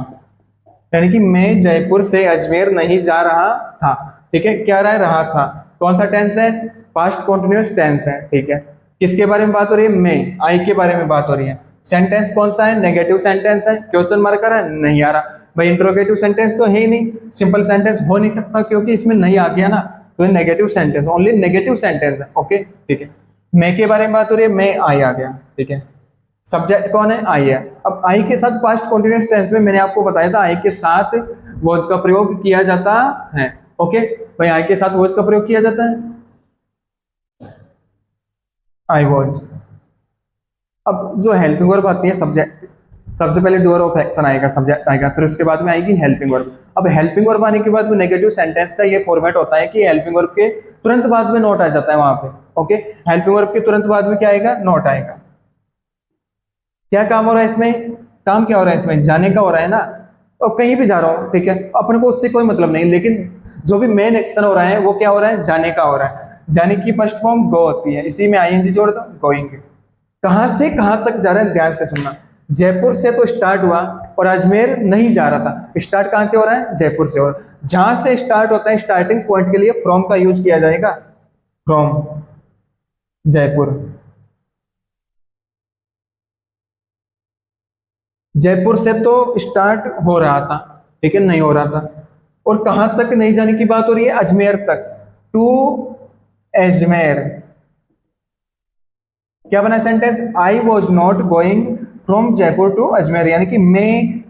यानी कि मैं जयपुर से अजमेर नहीं जा रहा था। ठीक है, क्या रहा था, कौन सा टेंस है, पास्ट कॉन्टिन्यूअस टेंस है। ठीक है, किसके बारे में बात हो रही है, मैं, आई के बारे में बात हो रही है। सेंटेंस कौन सा है, नेगेटिव सेंटेंस है, क्वेश्चन मार्क है, नहीं आ रहा भाई, इंट्रोगेटिव सेंटेंस तो है ही नहीं, सिंपल सेंटेंस हो नहीं सकता क्योंकि इसमें नहीं आ गया ना, तो ये negative sentence, only negative sentence है। ओके ठीक है, मैं के बारे में बात हो रही है, मैं आई आ गया। ठीक है, सब्जेक्ट कौन है, आई है। अब आई के साथ पास्ट कॉन्टिन्यूअस टेंस में मैंने आपको बताया था आई के साथ वॉज का प्रयोग किया जाता है। ओके भाई, आई के साथ वॉज का प्रयोग किया जाता है, आई वॉज। अब जो हेल्पिंग वर्ब आती है, सब्जेक्ट, सबसे पहले डूअर ऑफ एक्शन आएगा, सब्जेक्ट आएगा, फिर उसके बाद में आएगी हेल्पिंग वर्ब। अब हेल्पिंग वर्ब आने के बाद में नेगेटिव सेंटेंस का ये फॉर्मेट होता है कि हेल्पिंग वर्ब के तुरंत बाद में नोट आ जाता है वहां पे। ओके, हेल्पिंग वर्ब के तुरंत बाद में क्या आएगा, नोट आएगा। क्या काम हो रहा है इसमें, काम क्या हो रहा है इसमें, जाने का हो रहा है ना, और कहीं भी जा रहा हो, ठीक है, अपने को उससे कोई मतलब नहीं, लेकिन जो भी मेन एक्शन हो रहा है वो क्या हो रहा है, जाने का हो रहा है। जाने की फर्स्ट फॉर्म गो होती है, इसी में आईएनजी जोड़ दो, गोइंग। कहां से कहां तक जा रहा है, ध्यान से सुनना। जयपुर से तो स्टार्ट हुआ और अजमेर नहीं जा रहा था, स्टार्ट कहां से हो रहा है, जयपुर से हो रहा है। जहां से स्टार्ट होता है स्टार्टिंग पॉइंट के लिए फ्रॉम का यूज किया जाएगा, फ्रॉम जयपुर। जयपुर से तो स्टार्ट हो रहा था, लेकिन नहीं हो रहा था। और कहां तक नहीं जाने की बात हो रही है, अजमेर तक, टू अजमेर। क्या बना sentence, I was not going from Jaipur to Ajmer, यानी कि मैं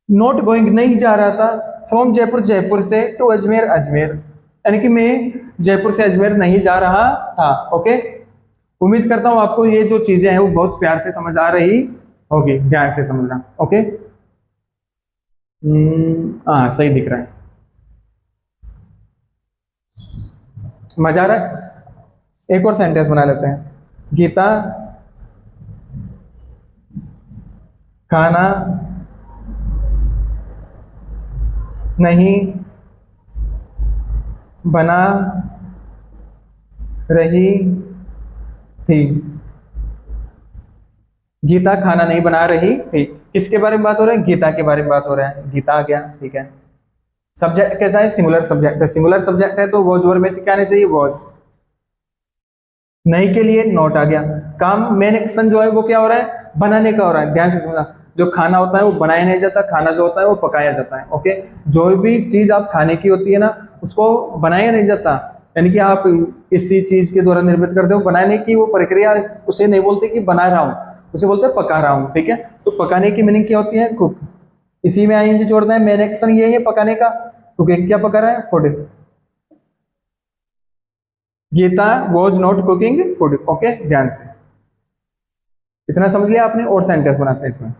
नॉट गोइंग नहीं जा रहा था फ्रॉम जयपुर, जयपुर से, टू अजमेर, अजमेर, यानी कि मैं जयपुर से अजमेर नहीं जा रहा था। ओके, उम्मीद करता हूं आपको ये जो चीजें हैं वो बहुत प्यार से समझ आ रही होगी, ध्यान से समझना। ओके, हाँ सही दिख रहा है, मजा आ रहा है। एक और सेंटेंस बना लेते हैं, गीता खाना नहीं बना रही थी। गीता खाना नहीं बना रही थी, किसके बारे में बात हो रहा है, गीता के बारे में बात हो रहा है, गीता आ गया। ठीक है, सब्जेक्ट कैसा है, सिंगुलर सब्जेक्ट है, सिंगुलर सब्जेक्ट है तो वॉज वर्ब में से क्या आने चाहिए, वॉज। नहीं के लिए नोट आ गया। काम मेन एक्शन जो है वो क्या हो रहा है, बनाने का हो रहा है, ध्यान से समझना। जो खाना होता है वो बनाया नहीं जाता, खाना जो होता है वो पकाया जाता है। ओके, जो भी चीज आप खाने की होती है ना, उसको बनाया नहीं जाता, यानी कि आप किसी चीज के द्वारा निर्मित करते हो, बनाने की वो प्रक्रिया, उसे नहीं बोलते कि बना रहा हूँ, उसे बोलते हैं पका रहा हूँ। ठीक है, तो पकाने की मीनिंग क्या होती है, कुक। इसी में आईएनजी जोड़ना है, मेन एक्शन ये है पकाने का, कुकिंग क्या पका रहा है, food. Geeta was not cooking food. Okay, ध्यान से इतना समझ लिया आपने, और सेंटेंस बनाते हैं इसमें।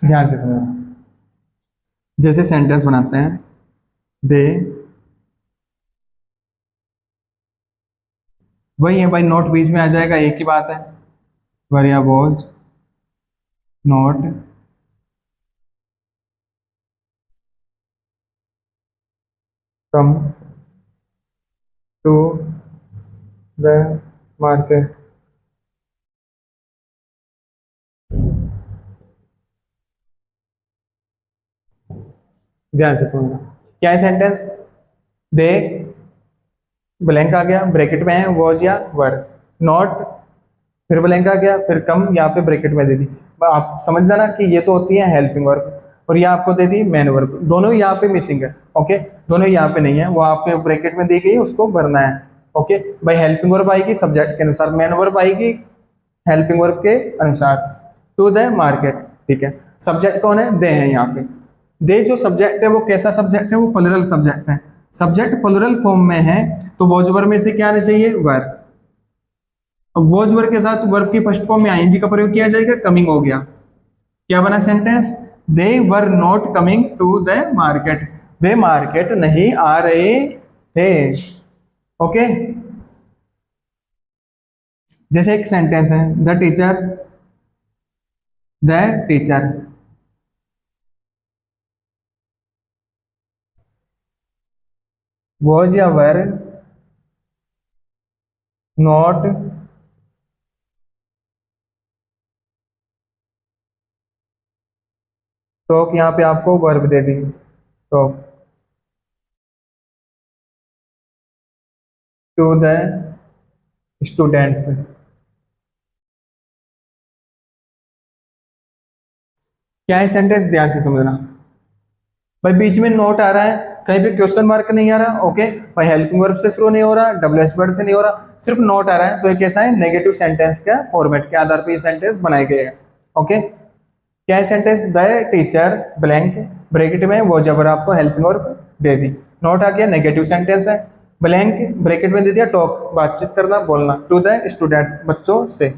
ध्यान से समझना, जैसे सेंटेंस बनाते हैं, दे, वही है भाई, नोट बीच में आ जाएगा, एक ही बात है, वरिया was not come to the market. ध्यान से सुनना। क्या है सेंटेंस? दे ब्लैंक आ गया, ब्रैकेट में है वॉज या वर, नॉट फिर ब्लैंक आ गया, फिर कम यहाँ पे ब्रैकेट में दे दी। आप समझ जाना कि ये तो होती है हेल्पिंग वर्ब, और ये आपको दे दी मैन वर्ब। दोनों यहाँ पे मिसिंग है। ओके, दोनों यहाँ पे नहीं है, वो आपके ब्रैकेट में दी गई, उसको भरना है। ओके भाई, हेल्पिंग वर्ब आएगी सब्जेक्ट के अनुसार, मैन वर्ब आएगी हेल्पिंग वर्ब के अनुसार। टू द मार्केट, ठीक है। सब्जेक्ट कौन है? दे है यहाँ पे। दे जो सब्जेक्ट है वो कैसा सब्जेक्ट है? वो प्लुरल सब्जेक्ट है। सब्जेक्ट प्लुरल फॉर्म में है तो वॉज वर्ब में से क्या आना चाहिए? वर। अब वॉज वर्ब के साथ वर्ब की फर्स्ट फॉर्म में आईएनजी का प्रयोग किया जाएगा, कमिंग हो गया। क्या बना sentence? They were not coming to the market, वे मार्केट नहीं आ रहे थे। ओके, जैसे एक सेंटेंस है, द टीचर वॉज या वर नॉट टॉक, यहाँ पे आपको वर्ब दे दी टॉक टू द स्टूडेंट्स। क्या है सेंटेंस? ध्यान से समझना भाई। बीच में नोट आ रहा है, कहीं पे क्वेश्चन मार्क नहीं आ रहा। ओके भाई, हेल्पिंग वर्ब से शुरू नहीं हो रहा, डब्ल्यूएच वर्ड से नहीं हो रहा, सिर्फ नोट आ रहा है, तो ये कैसा है? नेगेटिव सेंटेंस का फॉर्मेट के आधार पर ये सेंटेंस बनाए गए हैं। ओके, क्या है sentence? The teacher blank, bracket में वो जबर आपको हेल्पिंग वर्ब दे दी, नोट आ गया, नेगेटिव सेंटेंस है। ब्लैंक ब्रैकेट में दे दिया टॉक, बातचीत करना, बोलना, टू द स्टूडेंट्स, बच्चों से।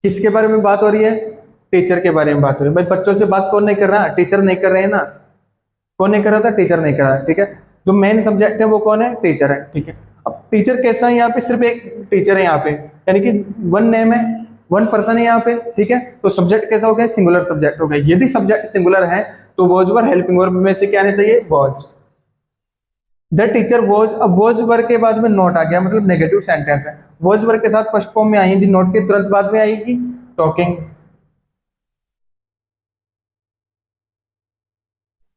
किसके बारे में बात हो रही है? टीचर के बारे में बात हो रही है भाई। बच्चों से बात कौन नहीं कर रहा? टीचर नहीं कर रहे हैं ना। कौन नहीं कर रहा था? टीचर नहीं कर रहा है, ठीक है। जो मेन सब्जेक्ट है वो कौन है? टीचर है, ठीक है। अब टीचर कैसा है? यहाँ पे सिर्फ एक टीचर है यहाँ पे, यानी कि वन नेम है, वन पर्सन है यहाँ पे, ठीक है। तो सब्जेक्ट कैसा हो गया? सिंगुलर सब्जेक्ट हो गया। यदि सब्जेक्ट सिंगुलर है तो वॉज वर हेल्पिंग वर्ब में से क्या आना चाहिए? वॉज। द टीचर वॉज, अब वॉज वर्ग के बाद में नोट आ गया, मतलब नेगेटिव सेंटेंस है। वॉज वर्ग के साथ फर्स्ट फॉर्म में आईएनजी नोट के तुरंत बाद में आएगी टॉकिंग।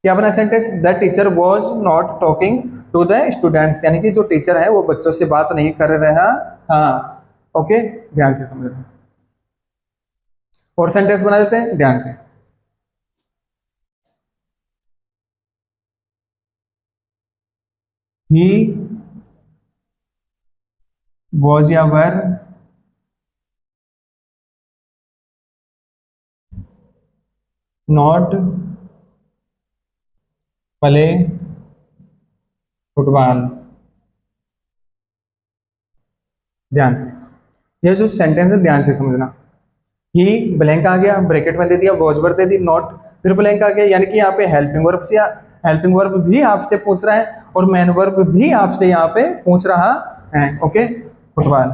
क्या बना sentence? The teacher was not talking to the students, यानी कि जो टीचर है वो बच्चों से बात नहीं कर रहा। हाँ, ओके, ध्यान से समझना। और सेंटेंस बना देते हैं ध्यान से। ही वॉज या वर नॉट प्ले फुटबॉल। ध्यान से, ये जो सेंटेंस है ध्यान से समझना। ही ब्लैंक आ गया, ब्रैकेट में दे दिया, वॉज वर्ब दे दी, नॉट फिर ब्लैंक आ गया, यानी कि यहाँ पे हेल्पिंग वर्ब से, हेल्पिंग वर्ब भी आपसे पूछ रहा है और मैन वर्ब भी आपसे यहाँ पे पूछ रहा है। Okay, football.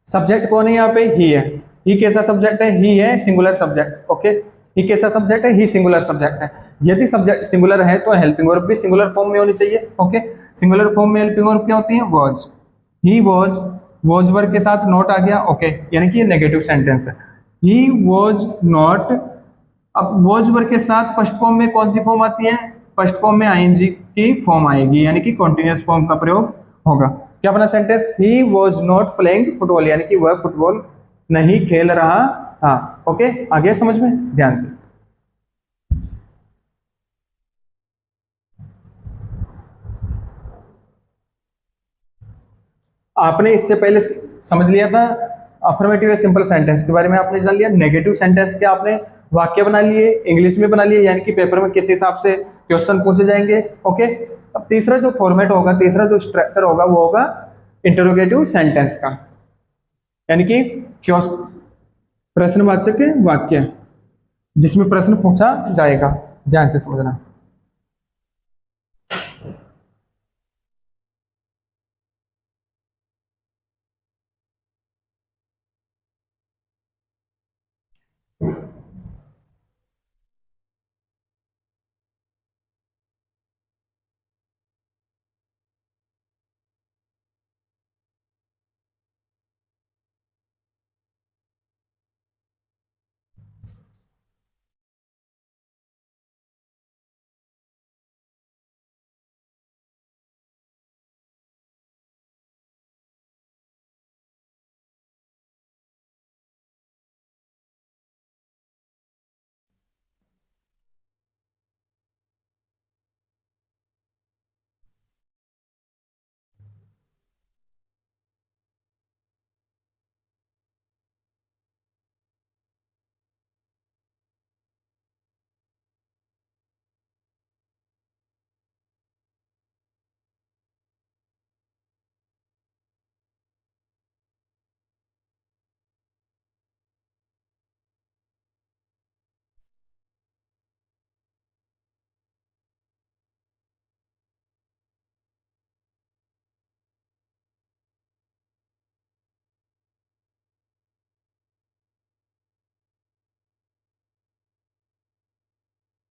सब्जेक्ट कौन है यहाँ पे? ही है। ही कैसा सब्जेक्ट है? ही है सिंगुलर सब्जेक्ट। ओके, ही कैसा सब्जेक्ट है? ही सिंगुलर सब्जेक्ट है। यदि सब्जेक्ट सिंगुलर है तो हेल्पिंग वर्ब भी सिंगुलर फॉर्म में होनी चाहिए। ओके, सिंगुलर फॉर्म में हेल्पिंग वर्ब क्या होती है? Was. He was, was verb के साथ नॉट आ गया। ओके, यानी कि ये नेगेटिव सेंटेंस है। ही वॉज नॉट, अब वॉज वर्ब के साथ फर्स्ट फॉर्म में कौन सी फॉर्म आती है? फर्स्ट फॉर्म में आईएनजी की फॉर्म आएगी, यानी कि कॉन्टिन्यूअस फॉर्म का प्रयोग होगा। क्या बना sentence? He was not playing football, यानी कि वह फुटबॉल नहीं खेल रहा था। ओके, आ गया समझ में? ध्यान से। आपने इससे पहले समझ लिया था अफर्मेटिव या सिंपल सेंटेंस के बारे में, आपने जान लिया। नेगेटिव सेंटेंस के आपने वाक्य बना लिए, इंग्लिश में बना लिए, यानी कि पेपर में किस हिसाब से क्वेश्चन पूछे जाएंगे। ओके, अब तीसरा जो फॉर्मेट होगा, तीसरा जो स्ट्रक्चर होगा वो होगा इंटरोगेटिव सेंटेंस का, यानी कि प्रश्नवाचक वाक्य जिसमें प्रश्न पूछा जाएगा। ध्यान से समझना।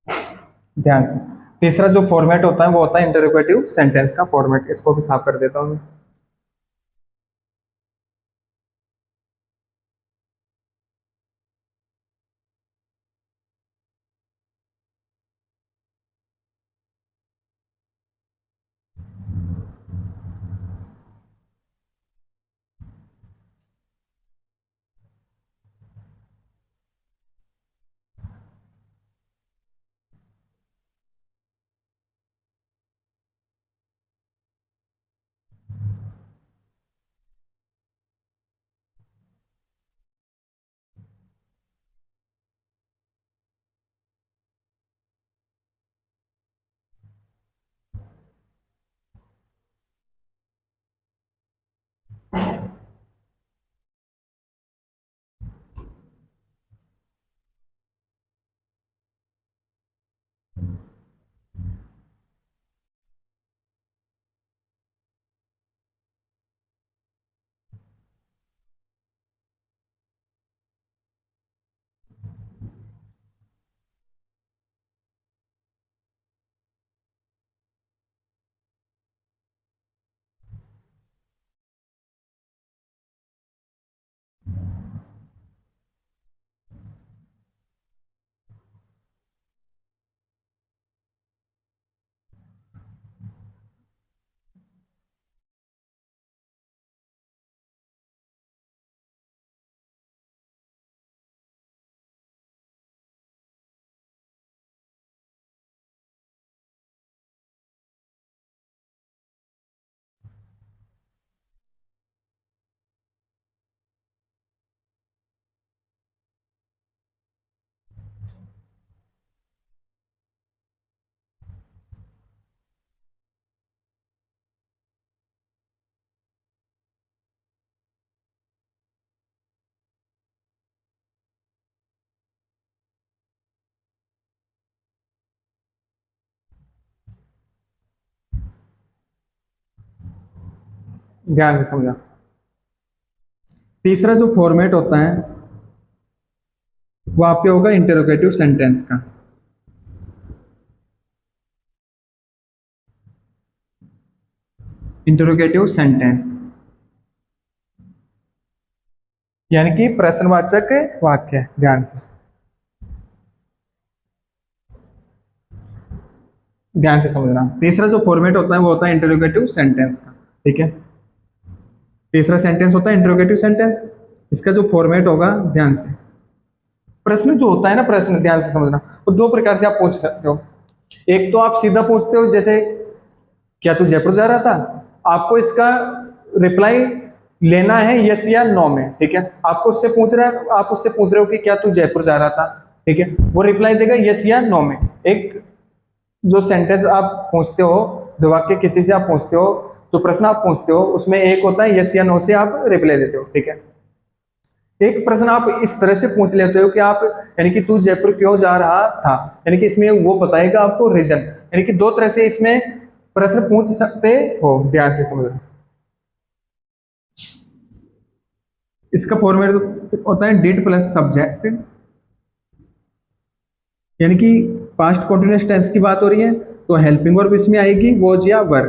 ध्यान से। तीसरा जो फॉर्मेट होता है वो होता है इंटरोगेटिव सेंटेंस का फॉर्मेट। इसको भी साफ कर देता हूँ। ध्यान से समझा। तीसरा जो फॉर्मेट होता है वो आपके होगा इंटरोगेटिव सेंटेंस का। इंटरोगेटिव सेंटेंस यानी कि प्रश्नवाचक वाक्य। ध्यान से, ध्यान से समझना। तीसरा जो फॉर्मेट होता है वो होता है इंटरोगेटिव सेंटेंस का। ठीक है, तीसरा सेंटेंस होता है इंटरोगेटिव सेंटेंस। इसका जो फॉर्मेट होगा, ध्यान से, प्रश्न जो होता है ना, प्रश्न ध्यान से समझना, वो दो प्रकार से आप पूछ सकते हो। एक तो आप सीधा पूछते हो, जैसे क्या तू जयपुर जा रहा था, आपको इसका रिप्लाई लेना है यस या नो में। ठीक है, आपको उससे पूछ रहा है, आप उससे पूछ रहे हो कि क्या तू जयपुर जा रहा था। ठीक है, वो रिप्लाई देगा यस या नो में। एक जो सेंटेंस आप पूछते हो, जो वाक्य किसी से आप पूछते हो, जो प्रश्न आप पूछते हो, उसमें एक होता है यस या नो से आप रिप्लाई देते हो। ठीक है, एक प्रश्न आप इस तरह से पूछ लेते हो कि आप, यानी कि तू जयपुर क्यों जा रहा था, यानी कि इसमें वो बताएगा आपको रीजन। यानी कि दो तरह से इसमें प्रश्न पूछ सकते हो। ध्यान से समझो। इसका फॉर्मेट होता है डिड प्लस सब्जेक्ट, यानी कि पास्ट कंटीन्यूअस टेंस की बात हो रही है तो हेल्पिंग वर्ब इसमें आएगी, वॉज या were.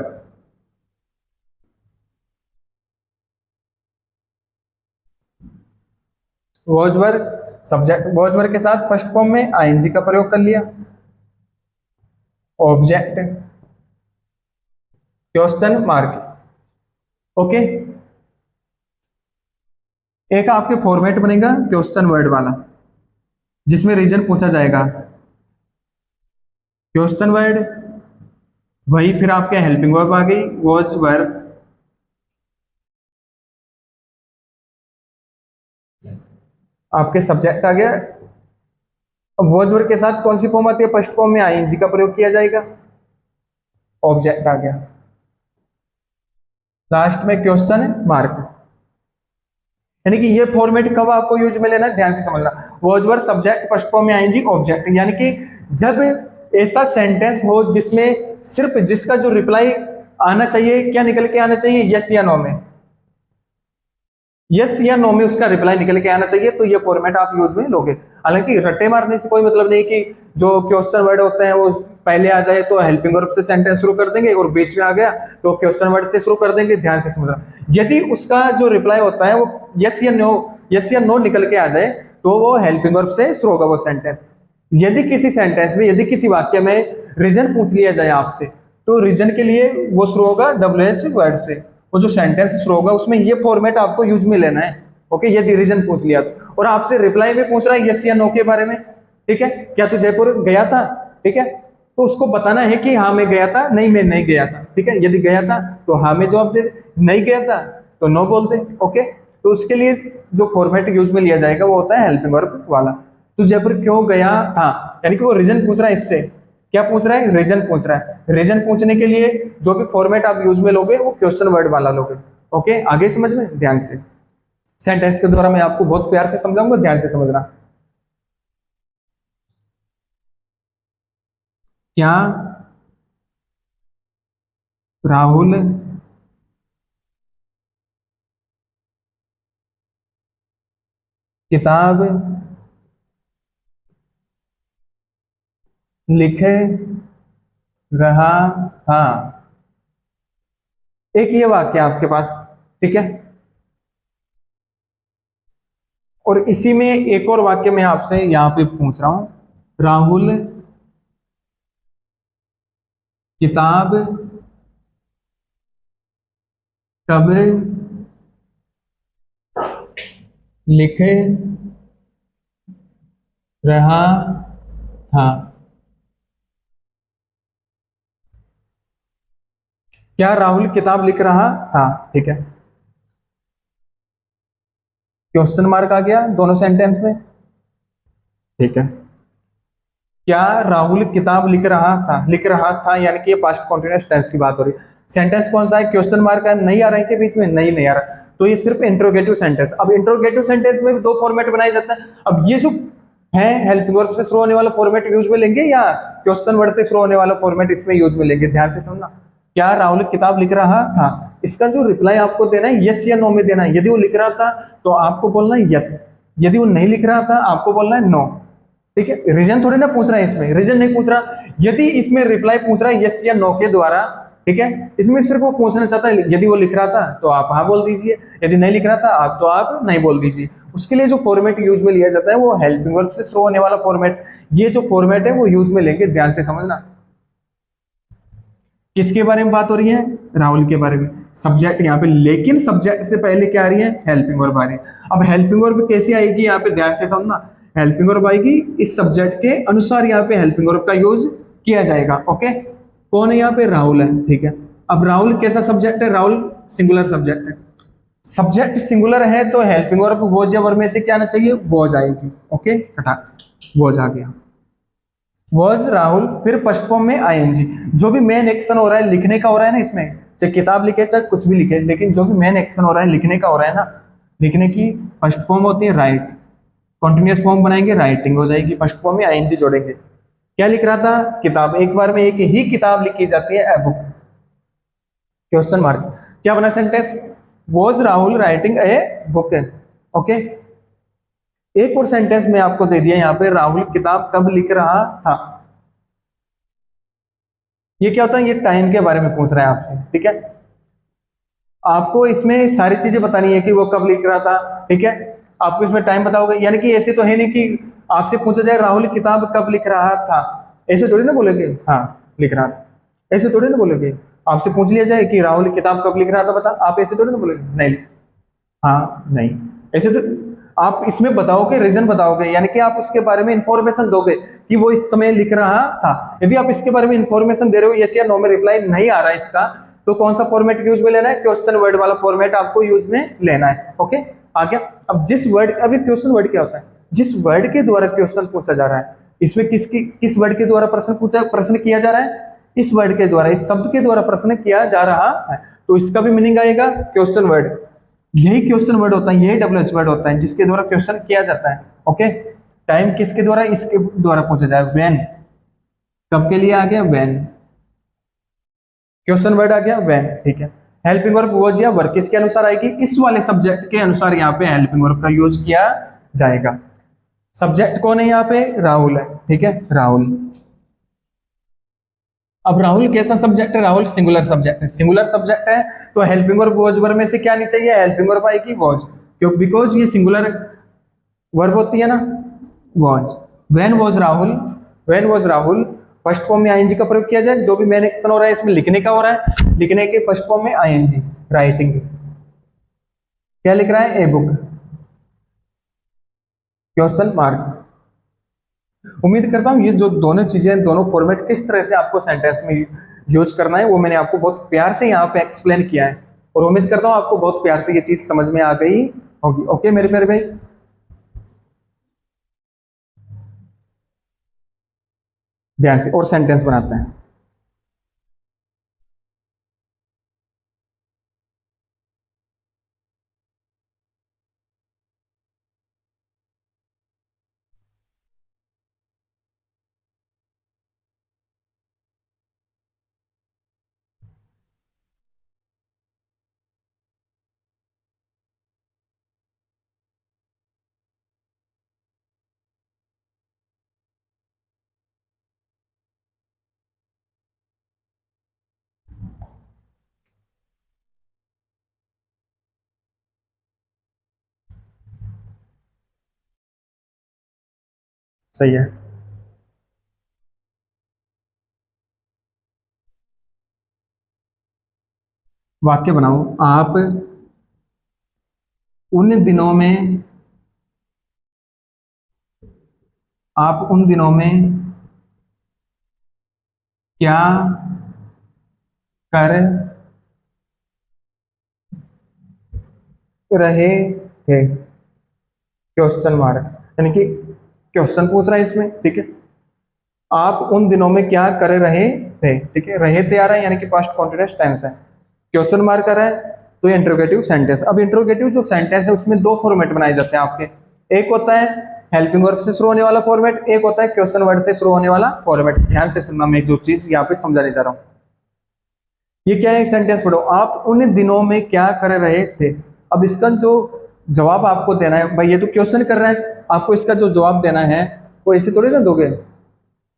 Was were subject, was were के साथ फर्स्ट फॉर्म में आईएनजी का प्रयोग कर लिया। Object, question mark. ओके, एक आपके फॉर्मेट बनेगा क्वेश्चन वर्ड वाला, जिसमें रीजन पूछा जाएगा। क्वेश्चन वर्ड, वही फिर आपके हेल्पिंग वर्ब आ गई, वॉज वर्ब, आपके सब्जेक्ट आ गया। अब वॉज वर्ब के साथ कौन सी फॉर्म आती है, फर्स्ट फॉर्म में आईएनजी का प्रयोग किया जाएगा, ऑब्जेक्ट आ गया। लास्ट में क्वेश्चन मार्क। यानी कि ये फॉर्मेट कब आपको यूज में लेना है, ध्यान से समझना। Was verb subject, first form में आईएनजी, ऑब्जेक्ट। यानी कि जब ऐसा सेंटेंस हो जिसमें सिर्फ जिसका जो रिप्लाई आना चाहिए, क्या निकल के आना चाहिए, यस या नो में, यस या नो में उसका रिप्लाई निकल के आना चाहिए, तो ये फॉर्मेट आप यूज में लोगे। हालांकि रट्टे मारने से कोई मतलब नहीं कि जो क्वेश्चन वर्ड होते हैं वो पहले आ जाए तो हेल्पिंग वर्ब से सेंटेंस शुरू कर देंगे, और बीच में आ गया तो क्वेश्चन वर्ड से शुरू कर देंगे। ध्यान से समझना, यदि उसका जो रिप्लाई होता है वो यस या नो निकल के आ जाए तो वो हेल्पिंग वर्ब से शुरू होगा वो सेंटेंस। यदि किसी सेंटेंस में, यदि किसी वाक्य में रीजन पूछ लिया जाए आपसे, तो रीजन के लिए वो शुरू होगा WH वर्ड से। वो जो सेंटेंस शुरू होगा उसमें ये फॉर्मेट आपको यूज में लेना है। ओके, यदि रीजन पूछ लिया तो, और आपसे रिप्लाई में पूछ रहा है यस या नो के बारे में, ठीक है, क्या तू जयपुर गया था, ठीक है, तो उसको बताना है कि हाँ मैं गया था, नहीं मैं नहीं गया था, ठीक है। यदि गया था तो हाँ में जवाब दे, नहीं गया था तो नो बोल दे। ओके, तो उसके लिए जो फॉर्मेट यूज में लिया जाएगा वो होता है हेल्पिंग वर्ब वाला। तो जयपुर क्यों गया था, यानी कि वो रीजन पूछ रहा है, इससे क्या पूछ रहा है, रीजन पूछ रहा है। रीजन पूछने के लिए जो भी फॉर्मेट आप यूज में लोगे वो क्वेश्चन वर्ड वाला लोगे। ओके, आगे समझ में, ध्यान से सेंटेंस के द्वारा मैं आपको बहुत प्यार से समझाऊंगा, ध्यान से समझना। क्या राहुल किताब लिख रहा था। एक ये वाक्य आपके पास, ठीक है, और इसी में एक और वाक्य मैं आपसे यहां पे पूछ रहा हूं, राहुल किताब कब लिख रहा था। क्या राहुल किताब लिख रहा था, ठीक है, क्वेश्चन मार्क आ गया दोनों सेंटेंस में, ठीक है। क्या राहुल किताब लिख रहा था यानी कि ये पास्ट कंटीन्यूअस टेंस की बात हो रही है। सेंटेंस कौन सा है, क्वेश्चन मार्क है, नहीं आ रहा है के बीच में, नहीं आ रहा, तो ये सिर्फ इंट्रोगेटिव सेंटेंस। अब इंट्रोगेटिव सेंटेंस में भी दो फॉर्मेट बनाए जाते हैं। अब ये जो है हेल्पिंग वर्ब से शुरू होने वाला फॉर्मेट यूज में लेंगे या क्वेश्चन वर्ड से शुरू होने वाला फॉर्मेट इसमें यूज में लेंगे, ध्यान से समझना। क्या राहुल किताब लिख रहा था, इसका जो रिप्लाई आपको देना है यस या नो में देना है। यदि वो लिख रहा था तो आपको बोलना है यस, यदि वो नहीं लिख रहा था आपको बोलना है नो, ठीक है। रीजन थोड़ी ना पूछ रहा है, इसमें रीजन नहीं पूछ रहा। यदि इसमें रिप्लाई पूछ रहा है यस या नो के द्वारा, ठीक है, इसमें सिर्फ वो पूछना चाहता है यदि वो लिख रहा था तो आप हाँ बोल दीजिए, यदि नहीं लिख रहा था आप तो आप नहीं बोल दीजिए। उसके लिए जो फॉर्मेट यूज में लिया जाता है वो हेल्पिंग वर्ब से शुरू होने वाला फॉर्मेट। ये जो फॉर्मेट है वो यूज में लेंगे, ध्यान से समझना। किसके बारे में बात हो रही है, राहुल के बारे में। सब्जेक्ट यहाँ पे, लेकिन सब्जेक्ट से पहले क्या आ रही है, हेल्पिंग वर्ब आ रही है। अब हेल्पिंग वर्ब कैसी आएगी यहाँ पे, ध्यान से समझना। हेल्पिंग वर्ब आएगी इस सब्जेक्ट के अनुसार, यहाँ पे हेल्पिंग वर्ब का यूज किया जाएगा। ओके, कौन है यहाँ पे, राहुल है, ठीक है। अब राहुल कैसा सब्जेक्ट है, राहुल सिंगुलर सब्जेक्ट है। सब्जेक्ट सिंगुलर है तो हेल्पिंग वर्ब वॉज या वर्ब में से क्या आना चाहिए, वॉज आएगी। ओके, फटाक से वॉज आ गया, वॉज राहुल, फिर फर्स्ट फॉर्म में आईएनजी। जो भी मेन एक्शन हो रहा है लिखने का हो रहा है ना इसमें, चाहे किताब लिखे चाहे कुछ भी लिखे, लेकिन जो भी मेन एक्शन हो रहा है लिखने का हो रहा है ना, लिखने की फर्स्ट फॉर्म होती है राइट, कॉन्टिन्यूअस फॉर्म बनाएंगे राइटिंग हो जाएगी, फर्स्ट फॉर्म में आईएनजी जोड़ेंगे। क्या लिख रहा था, किताब, एक बार में एक ही किताब लिखी जाती है, ए बुक, क्वेश्चन मार्क। क्या बना sentence, was Rahul writing a book. Okay, एक और सेंटेंस में आपको दे दिया यहाँ पे, राहुल किताब कब लिख रहा था। ये क्या होता है, ये टाइम के बारे में पूछ रहा है आपसे, ठीक है। आपको इसमें सारी चीजें बतानी है कि वो कब लिख रहा था, ठीक है। आपको इसमें टाइम बताओगे, यानी कि ऐसे तो है नहीं कि आपसे पूछा जाए राहुल किताब कब लिख रहा था, ऐसे थोड़ी ना बोलोगे हाँ लिख रहा था, ऐसे थोड़ी ना बोलोगे। आपसे पूछ लिया जाए कि राहुल किताब कब लिख रहा था बता, आप ऐसे थोड़ी ना बोलोगे नहीं, हाँ नहीं, ऐसे तो आप इसमें बताओगे, रीजन बताओगे, यानी कि आप उसके बारे में इंफॉर्मेशन दोगे कि वो इस समय लिख रहा था। यदि आप इसके बारे में इंफॉर्मेशन दे रहे हो, यस या नो में रिप्लाई नहीं आ रहा है इसका, तो कौन सा फॉर्मेट यूज में लेना है, क्वेश्चन वर्ड वाला फॉर्मेट आपको यूज में लेना है। ओके, आ गया। अब जिस वर्ड, अभी क्वेश्चन वर्ड क्या होता है, जिस वर्ड के द्वारा क्वेश्चन पूछा जा रहा है, इसमें किस वर्ड के द्वारा प्रश्न किया जा रहा है, इस वर्ड के द्वारा, इस शब्द के द्वारा प्रश्न किया जा रहा है, तो इसका भी मीनिंग आएगा क्वेश्चन वर्ड। यही क्वेश्चन वर्ड होता है, यही WH वर्ड होता है जिसके द्वारा क्वेश्चन किया जाता है। ओके, टाइम किसके द्वारा, इसके द्वारा पूछा जाए, व्हेन, कब के लिए आ गया व्हेन, क्वेश्चन वर्ड आ गया व्हेन, ठीक है। हेल्पिंग वर्ब वॉज या वर किसके अनुसार आएगी, इस वाले सब्जेक्ट के अनुसार यहाँ पे हेल्पिंग वर्ब का यूज किया जाएगा। सब्जेक्ट कौन है यहाँ पे, राहुल है, ठीक है, राहुल। अब राहुल कैसा सब्जेक्ट है, राहुल सिंगुलर सब्जेक्ट है, सिंगुलर सब्जेक्ट है तो हेल्पिंग वर्ब वॉज वर्ब में से क्या नहीं चाहिए, हेल्पिंग वर्ब आएगी वॉज, क्यों, बिकॉज ये सिंगुलर वर्ब होती है ना, was. When was Rahul, when was Rahul, first form में आईएनजी का प्रयोग किया जाए, जो भी मेन एक्शन हो रहा है इसमें लिखने का हो रहा है, लिखने के फर्स्ट फॉर्म में आईएनजी, राइटिंग, क्या लिख रहा है, ए बुक, क्वेश्चन मार्क। उम्मीद करता हूँ ये जो दोनों चीजें, दोनों फॉर्मेट किस तरह से आपको सेंटेंस में यूज करना है वो मैंने आपको बहुत प्यार से यहाँ पे एक्सप्लेन किया है, और उम्मीद करता हूँ आपको बहुत प्यार से ये चीज समझ में आ गई होगी। ओके मेरे प्यारे भाई, ध्यान से और सेंटेंस बनाते हैं। सही है, वाक्य बनाओ, आप उन दिनों में, आप उन दिनों में क्या कर रहे थे, क्वेश्चन मार्क, यानी कि क्वेश्चन पूछ रहा है इसमें, ठीक है। आप उन दिनों में क्या कर रहे थे, ठीक है, रहे थे आ रहा है यानी कि पास्ट कॉन्टिन्यूअस टेंस है, क्वेश्चन मार्क कर रहा है तो ये इंट्रोगेटिव सेंटेंस। अब इंट्रोगेटिव जो सेंटेंस है उसमें दो फॉर्मेट बनाए जाते हैं आपके, एक होता है हेल्पिंग वर्ब से शुरू होने वाला फॉर्मेट, एक होता है क्वेश्चन वर्ड से शुरू होने वाला फॉर्मेट। ध्यान से सुनना, मैं जो चीज यहाँ पे समझाने जा रहा हूँ, ये क्या है, सेंटेंस पढ़ो, आप उन दिनों में क्या कर रहे थे। अब इसका जो जवाब आपको देना है, भाई ये तो क्वेश्चन कर रहा है, आपको इसका जो जवाब देना है वो ऐसे थोड़ी ना दोगे,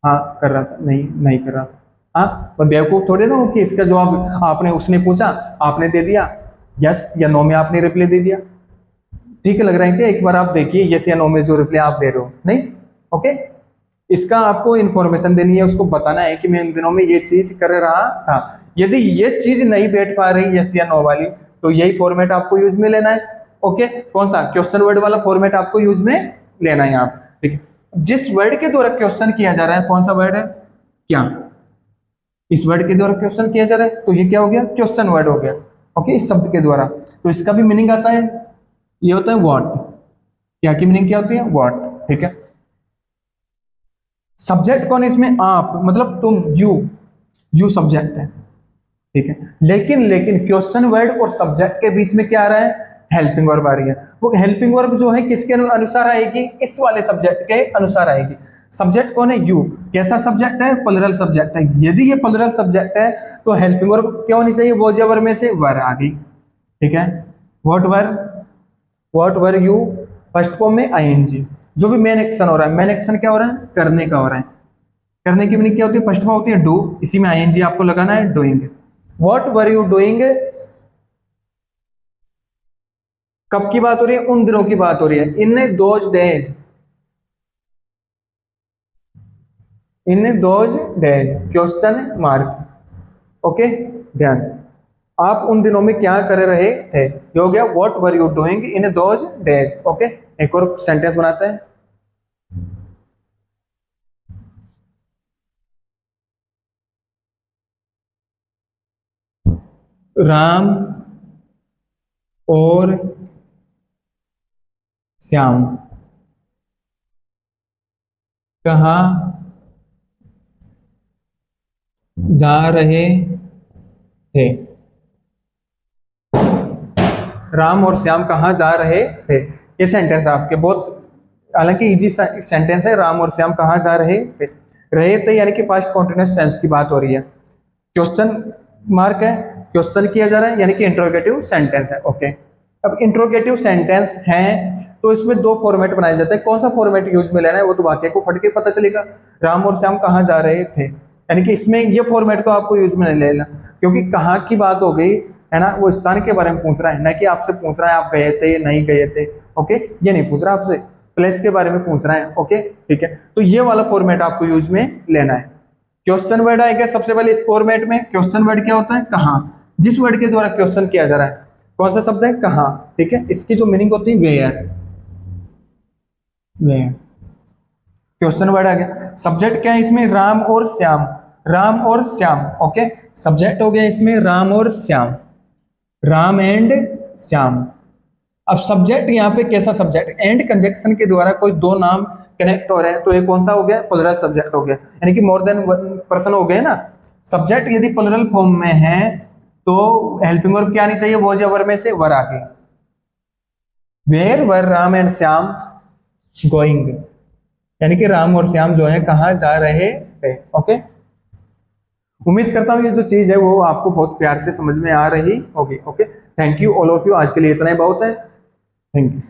हाँ कर रहा था, नहीं नहीं कर रहा था, हाँ, मैं बेवकूफ थोड़े ना हूँ कि इसका जवाब आपने, उसने पूछा आपने दे दिया, यस या नो में आपने रिप्लाई दे दिया। ठीक लग रहा है क्या, एक बार आप देखिए यस या नो में जो रिप्लाई आप दे रहे हो, नहीं, ओके। इसका आपको इन्फॉर्मेशन देनी है, उसको बताना है कि मैं इन दिनों में ये चीज कर रहा था। यदि ये चीज नहीं बैठ पा रही यस या नो वाली, तो यही फॉर्मेट आपको यूज में लेना है, ओके। कौन सा, क्वेश्चन वर्ड वाला फॉर्मेट आपको यूज में लेना है यहाँ पे, ठीक है। जिस वर्ड के द्वारा क्वेश्चन किया जा रहा है, कौन सा वर्ड है, क्या, इस वर्ड के द्वारा क्वेश्चन किया जा रहा है तो ये क्या हो गया, क्वेश्चन वर्ड हो गया, ओके, इस शब्द के द्वारा। तो इसका भी मीनिंग आता है, ये होता है व्हाट, क्या की मीनिंग क्या होती है, व्हाट, ठीक है। सब्जेक्ट कौन है इसमें, आप, मतलब तुम, यू सब्जेक्ट है, ठीक है। लेकिन क्वेश्चन वर्ड और सब्जेक्ट के बीच में क्या आ रहा है, हेल्पिंग वर्ब आ रही है। वो हेल्पिंग वर्ब जो है किसके अनुसार आएगी, इस वाले सब्जेक्ट के अनुसार आएगी। सब्जेक्ट कौन है, यू, कैसा सब्जेक्ट है, प्लुरल सब्जेक्ट है। यदि ये प्लुरल सब्जेक्ट है तो हेल्पिंग वर्ब क्या होनी चाहिए, वॉज या वर में से वर आ गई, ठीक है। What were you, first form में आईएनजी, जो भी मेन एक्शन हो रहा है, मेन एक्शन क्या हो रहा है, करने का हो रहा है। करने की मीनिंग क्या होती है, फर्स्ट फॉर्म होती है डू, इसी में आईएनजी आपको लगाना है, doing. What were you doing, कब की बात हो रही है, उन दिनों की बात हो रही है, in those days, in those days, question mark, okay. ध्यान से, आप उन दिनों में क्या कर रहे थे, ये हो गया what were you doing in those days, okay. एक और सेंटेंस बनाते हैं, राम और श्याम कहाँ जा रहे थे, राम और श्याम कहाँ जा रहे थे, ये सेंटेंस आपके बहुत, हालांकि इजी सेंटेंस है, राम और श्याम कहाँ जा रहे थे यानी कि पास्ट कॉन्टिन्यूअस टेंस की बात हो रही है। क्वेश्चन मार्क है क्वेश्चन किया जा रहा है, यानी कि इंट्रोगेटिव सेंटेंस है। ओके, अब इंट्रोगेटिव सेंटेंस है तो इसमें दो फॉर्मेट बनाए जाते हैं। कौन सा फॉर्मेट यूज में लेना है वो तो वाक्य को पढ़ के पता चलेगा। राम और श्याम कहाँ जा रहे थे, यानी कि इसमें ये फॉर्मेट को आपको यूज में नहीं लेना, क्योंकि कहाँ की बात हो गई है ना, वो स्थान के बारे में पूछ रहा है, ना कि आपसे पूछ रहा है आप गए थे नहीं गए थे। ओके, ये नहीं पूछ रहा आपसे, प्लेस के बारे में पूछ रहा है। ओके ठीक है, तो ये वाला फॉर्मेट आपको यूज में लेना है। क्वेश्चन वर्ड आएगा सबसे पहले इस फॉर्मेट में। क्वेश्चन वर्ड क्या होता है, कहाँ। जिस वर्ड के द्वारा क्वेश्चन किया जा रहा है, कौन सा शब्द है, कहाँ। ठीक है, इसकी जो मीनिंग होती है वेयर, वेयर क्वेश्चन वर्ड आ गया। सब्जेक्ट क्या है इसमें, राम और श्याम, राम और श्याम। ओके, सब्जेक्ट हो गया इसमें राम और श्याम, राम एंड श्याम। अब सब्जेक्ट यहाँ पे कैसा सब्जेक्ट, एंड कंजक्शन के द्वारा कोई दो नाम कनेक्ट हो रहे हैं, तो ये कौन सा हो गया, प्लुरल सब्जेक्ट हो गया, यानी कि मोर देन वन पर्सन हो गए ना। सब्जेक्ट यदि प्लुरल फॉर्म में है तो हेल्पिंग वर्ब क्या आनी चाहिए, वो या वर में से वर आगे। Where were Ram and Shyam going, यानी कि राम और श्याम जो है कहाँ जा रहे थे। ओके, उम्मीद करता हूँ ये जो चीज है वो आपको बहुत प्यार से समझ में आ रही होगी। Okay, thank you all of you, आज के लिए इतना ही बहुत है। Thank you.